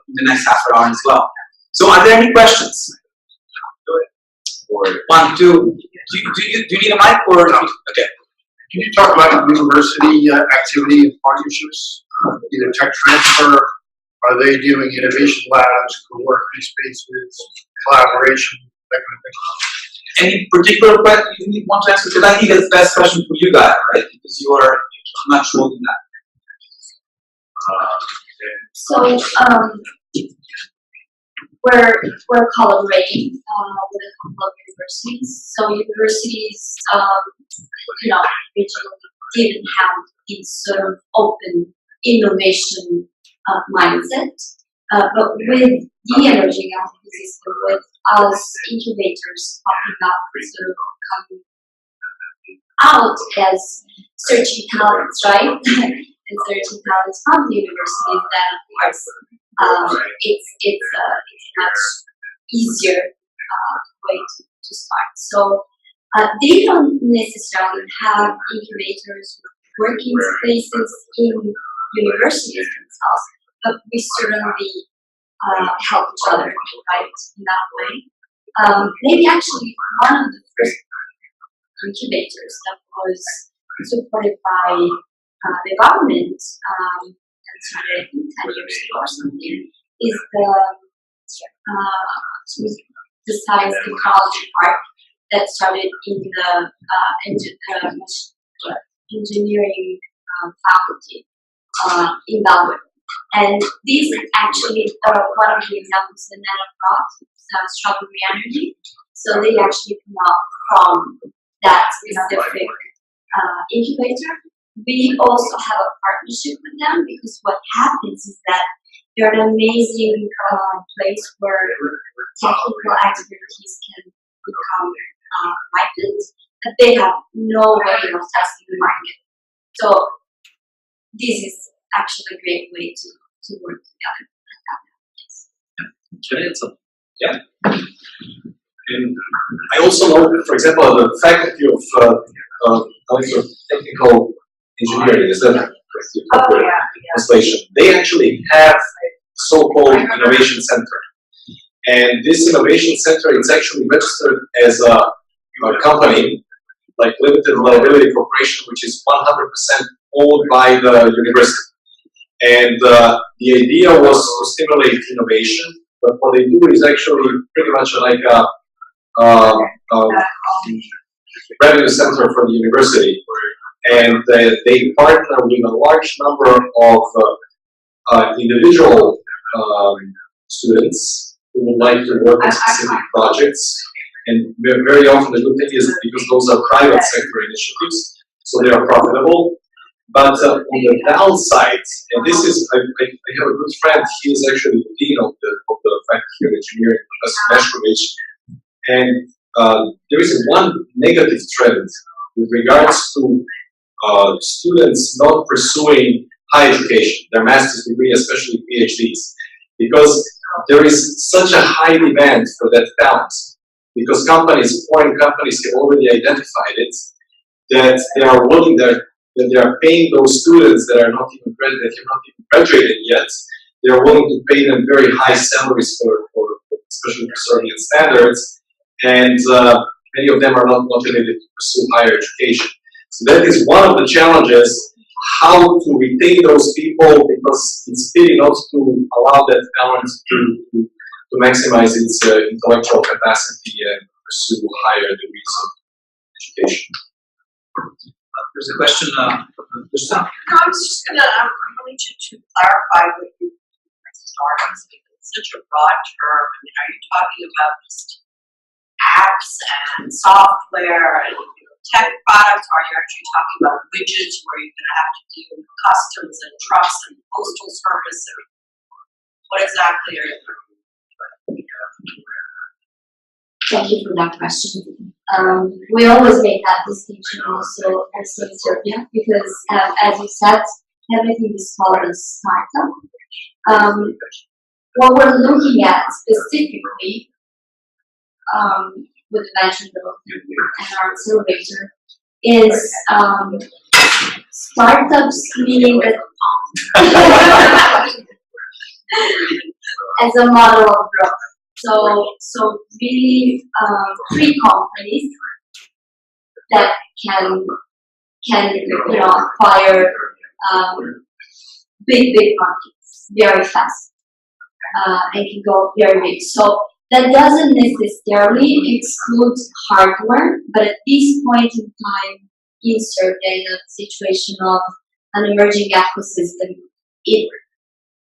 in the next half an hour as well. So are there any questions? Or 1, 2. Do you need a mic or okay? Can you talk about university activity and partnerships, either tech transfer? Are they doing innovation labs, co-working spaces, collaboration, that kind of thing? Any particular question you want to answer? Because I think that's the best question for you guys, right? Because you are much more than that. So we're collaborating with a couple of universities. So universities, originally didn't have this sort of open innovation mindset, but with the emerging ecosystem, with us incubators popping up, sort of coming out as searching talents, right? And searching talents from the universities, then of course it's a much easier way to start. So they don't necessarily have incubators with working spaces in universities themselves, but we certainly help each other, right, in that way. Maybe actually one of the first incubators that was supported by the government, and started I think 10 years ago or something, is the science technology part that started in the engineering faculty in Belgrade. And this is actually one of the examples that Nenad brought, strawberry energy. So they actually come up from that specific incubator. We also have a partnership with them because what happens is that they're an amazing place where technical expertise can become ripened, but they have no way of testing the market. So this is actually a great way to work together. Can I add something? Yeah. And I also know, for example, the faculty of technical engineering, is that translation? They actually have so-called innovation center, And this innovation center is actually registered as a company, like limited liability corporation, which is 100% owned by the university. And the idea was to stimulate innovation, but what they do is actually pretty much like a revenue center for the university. And they partner with a large number of individual students who would like to work on specific projects. And very often the good thing is because those are private sector initiatives, so they are profitable. But on the downside, and this is, I have a good friend, he is actually the dean of the faculty of engineering, Professor Neshkovich, and there is one negative trend with regards to students not pursuing higher education, their master's degree, especially PhDs, because there is such a high demand for that talent. Because foreign companies have already identified it, that they are willing, that they are paying those students that have not even graduated yet. They are willing to pay them very high salaries for especially for Serbian standards, and many of them are not motivated to pursue higher education. So that is one of the challenges, how to retain those people, because it's pity not to allow that talent to maximize its intellectual capacity and pursue higher degrees of education. There's a question. No, I was just gonna, I wanted you to clarify what you startups, because it's such a broad term. I mean, are you talking about just apps and software and tech products, or are you actually talking about widgets where you're gonna have to deal with customs and trucks and postal service? Or what exactly are you talking about? Thank you for that question. We always make that distinction also in Serbia because, as you said, everything is called a startup. What we're looking at specifically with the venture and our accelerator is startups, meaning that as a model of growth. So really, three companies that can acquire big markets very fast and can go very big. So that doesn't necessarily exclude hardware, but at this point in time in Serbia, in a situation of an emerging ecosystem,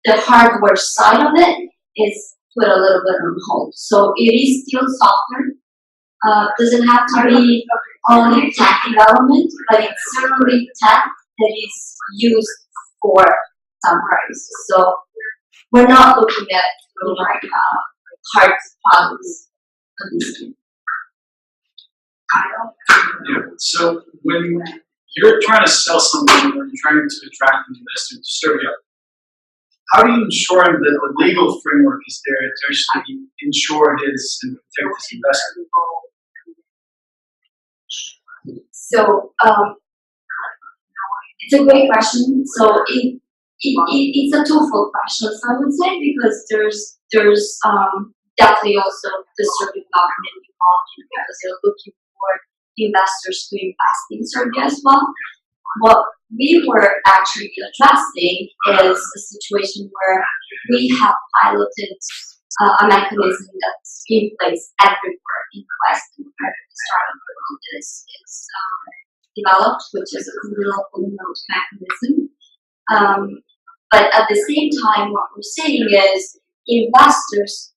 the hardware side of it is put a little bit on hold. So it is still software. Doesn't have to be only tech development, but it's certainly tech that is used for some purposes. So we're not looking at hard products. Yeah. So when you're trying to sell something or you're trying to attract an investor to Serbia, how do you ensure that the legal framework is there to actually ensure his and protect his investment? So it's a great question. So it's a twofold question, I would say, because there's definitely also the Serbian government involved because they're looking for investors to invest in Serbia as well. What we were actually addressing is a situation where we have piloted a mechanism that's in place everywhere in the West and where the startup world is developed, which is a communal mechanism. But at the same time, what we're saying is investors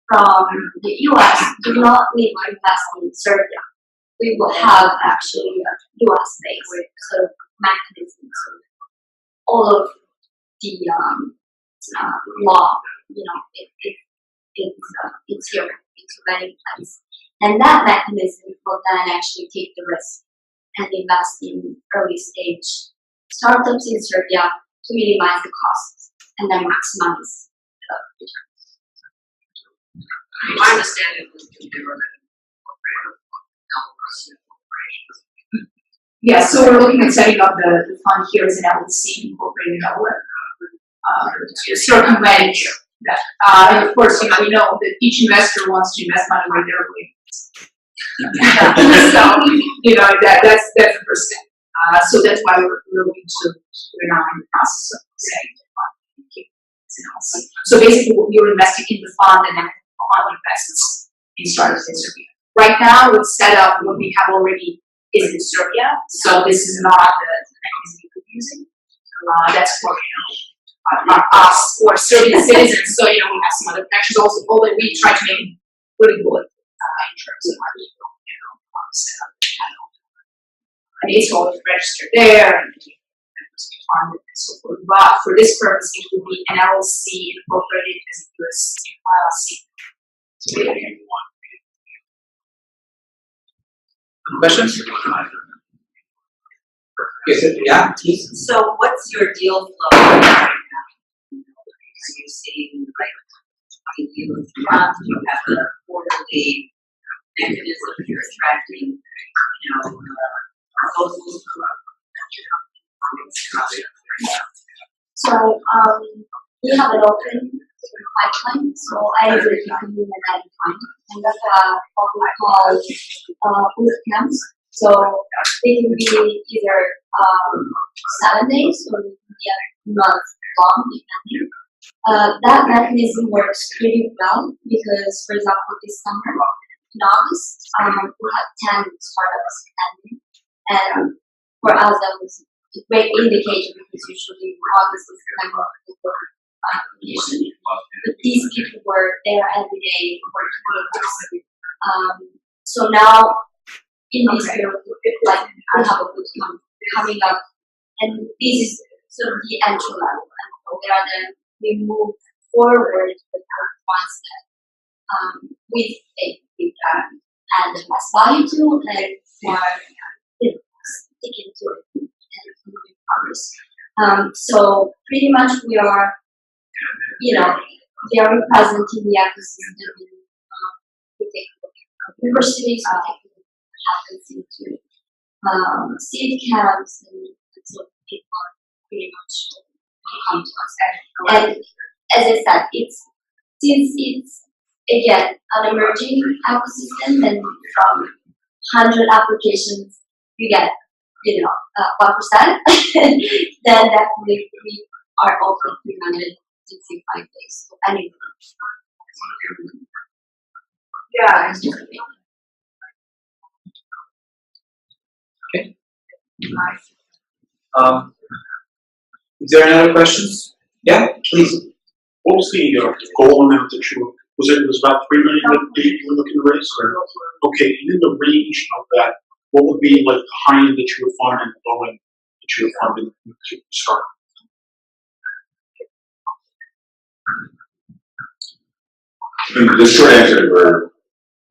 from the US do not need to invest in Serbia. We will have actually a US-based sort of mechanism. So all of the law, it's here, it's already in place. And that mechanism will then actually take the risk and invest in early stage startups in Serbia to minimize the costs and then maximize the returns. My understanding was that they were Yeah, so we're looking at setting up the fund here as an LLC incorporated in Delaware to circumvent that. And of course, we know that each investor wants to invest money where they're going. So, that's the first step. So that's why we're now in the process of setting the fund. So basically, you're investing in the fund and then the fund invests in startups in Serbia. Right now, it's set up what we have already is in Serbia. So this is not the mechanism we're using. That's for us or Serbian citizens. So we have some other connections also. Although we try to make it really good in terms of our set up. And it's all registered there and funded and so forth. But for this purpose, it will be an LLC incorporated as a US LLC. Questions? Yes, yeah, please. So what's your deal flow right now? Are you seeing like 20 deals a month? Do you have a quarterly mechanism you're attracting, proposals from So we have an open pipeline. So I usually can do that time, and we have what we call boot camps. So they can be either 7 days or they can be a month long, depending. That mechanism works pretty well because, for example, this summer in August, we had 10 startups attending, and for us that was a great indication because usually August is kind of application. But these people were there every day working with us. So now in this period, like we have a boot camp coming up, and this is sort of the entry level. And so then we move forward with the ones that we think we can add the best value to and more stick into it and moving progress. So pretty much we are, very present in the ecosystem. We take a look at universities, we take a look at what happens into seed camps, and so people are pretty much come to us. And as I said, since it's again an emerging ecosystem, and from 100 applications you get 1%, then definitely we are open 365 days. So anyone. Yeah. Okay. Is there any other questions? Yeah, please. What was the goal amount that it was about 3 million that you were looking to raise? Or, okay, and in the range of that, what would be like the high end that you would fund and the low end that you would fund to start? The short answer, we're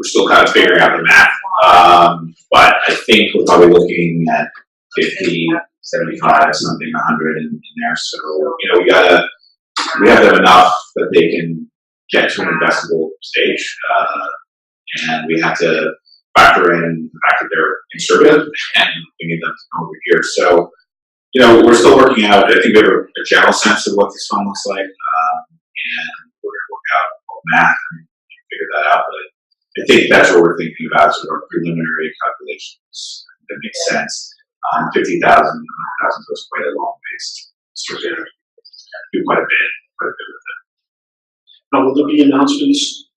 still kind of figuring out the math, but I think we're probably looking at 50, 75, something, 100 in there. So we have to have enough that they can get to an investable stage, and we have to factor in the fact that they're in Serbia and we need them to come over here. So, we're still working out. I think we have a general sense of what this fund looks like, and we're going to work out all the math and figure that out. But I think that's what we're thinking about, sort of preliminary calculations that make sense. 50,000, 100,000 goes quite a long ways. Serbia do quite a bit with it. Now, will there be announcements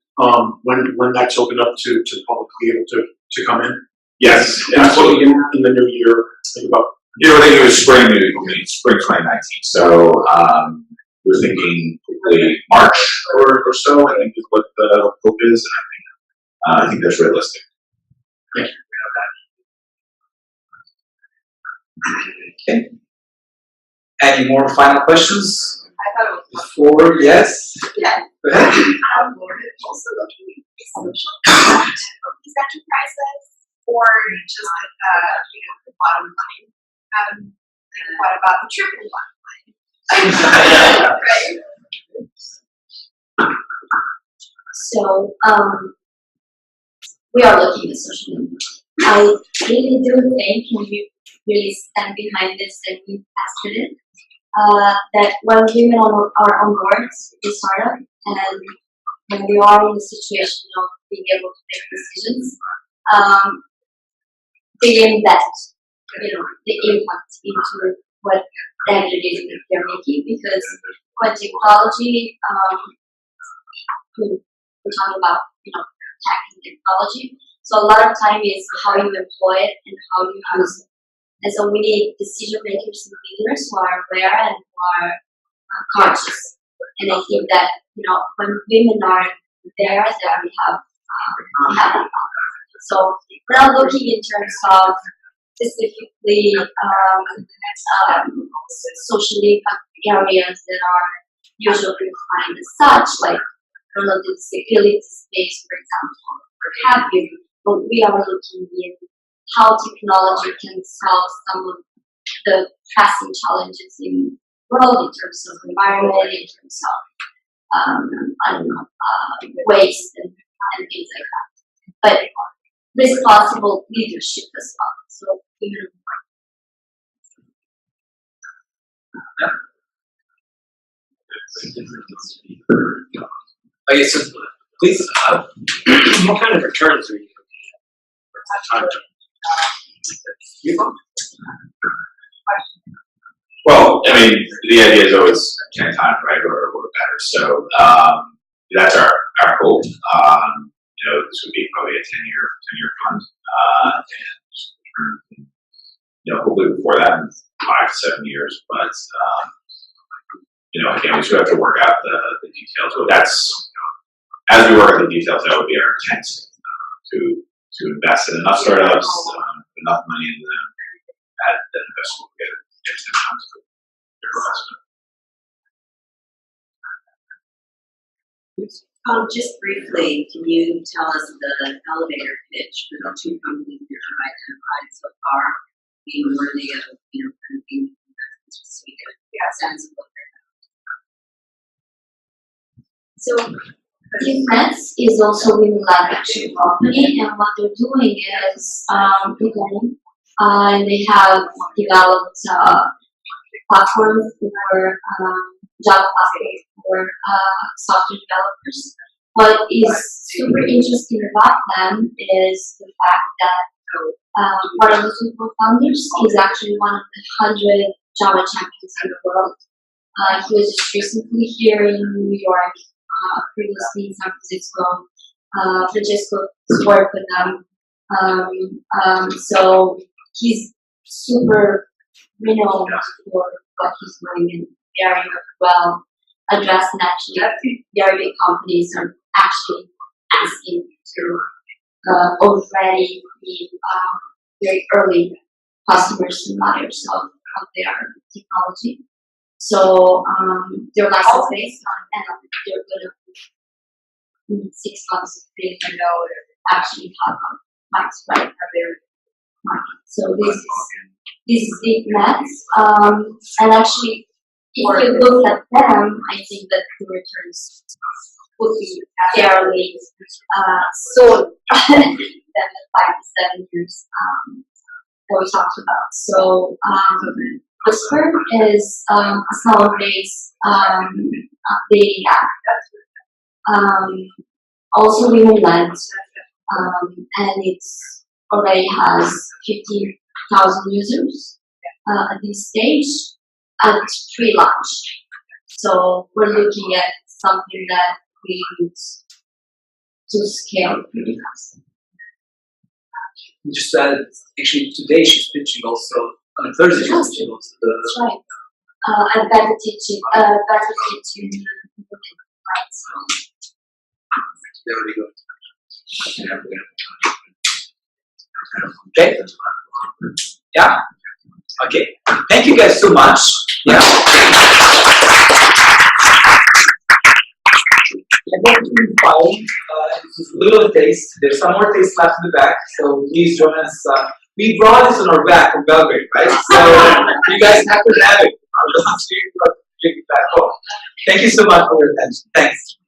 when that's opened up to the public to be able to come in? Yes, absolutely. In the new year, think about. I think it was spring 2019. So we're thinking hopefully March or so. I think is what the hope is, and I think that's realistic. Thank you. Okay. Any more final questions? I thought it was Before, yes? Yeah. Go ahead. Also looking at social impact of these enterprises, or just the bottom line. What about the triple bottom line? Right? So we are looking at social impact. I really do think when we really stand behind this and we tested it, that when women are on board the startup and when they are in the situation of being able to make decisions, they embed, the impact into what decision they're making, because when technology, we're talking about, tech and technology, so a lot of time is how you employ it and how you use it. And so we need decision makers and leaders who are aware and who are conscious. And I think that, when women are there, then we have that. So we're not looking in terms of specifically social impact areas that are usually defined as such, like, I don't know, the disability space, for example, or have you, but we are looking in how technology can solve some of the pressing challenges in the world in terms of environment, in terms of, waste and things like that. But responsible leadership as well. So, Okay, so please, What kind of returns are you looking at? Well, I mean, the idea is always 10 times, right, or better. So that's our goal. This would be probably a 10-year fund, and hopefully before that, in 5 to 7 years. But again, we still have to work out the details. But that's, as we work out the details, that would be our intent, to invest in enough startups, put enough money into them, that investment will get 10 times their investment. Just briefly, can you tell us the elevator pitch for the 2 companies that you've identified so far being worthy of, kind of being investments, just so we get a sense of what they're about? So, Nets is also a women-led action company, and what they're doing is they have developed platforms for job platforms for software developers. What is super interesting about them is the fact that one of the two co-founders is actually one of the 100 Java champions in the world. He was just recently here in New York, previously in San Francisco. Francesco's worked with them. So he's super renowned for what he's doing and very well addressed, and actually very big companies are actually asking to already be very early customers and buyers of their technology. So they're license based and they're going to, in 6 months, they actually have widespread for their market. So this is big nets. And actually, if you look at them, I think that the returns would be fairly sold than the 5 to 7 years that we talked about. So Whisper is a cloud-based dating app. Also women-led, and it already has 50,000 users at this stage at pre-launch. So we're looking at something that we need to scale pretty fast. just added, actually today she's pitching also, on Thursday she's pitching also the... That's right. And better teaching right? There we go. Okay. Yeah. Okay. Thank you guys so much. Yeah. I'm going to be fine. Just a little taste. There's some more taste left in the back, so please join us. We brought this on our back from Belgrade, right? So you guys have to have it. I'll just give it back home. Thank you so much for your attention. Thanks.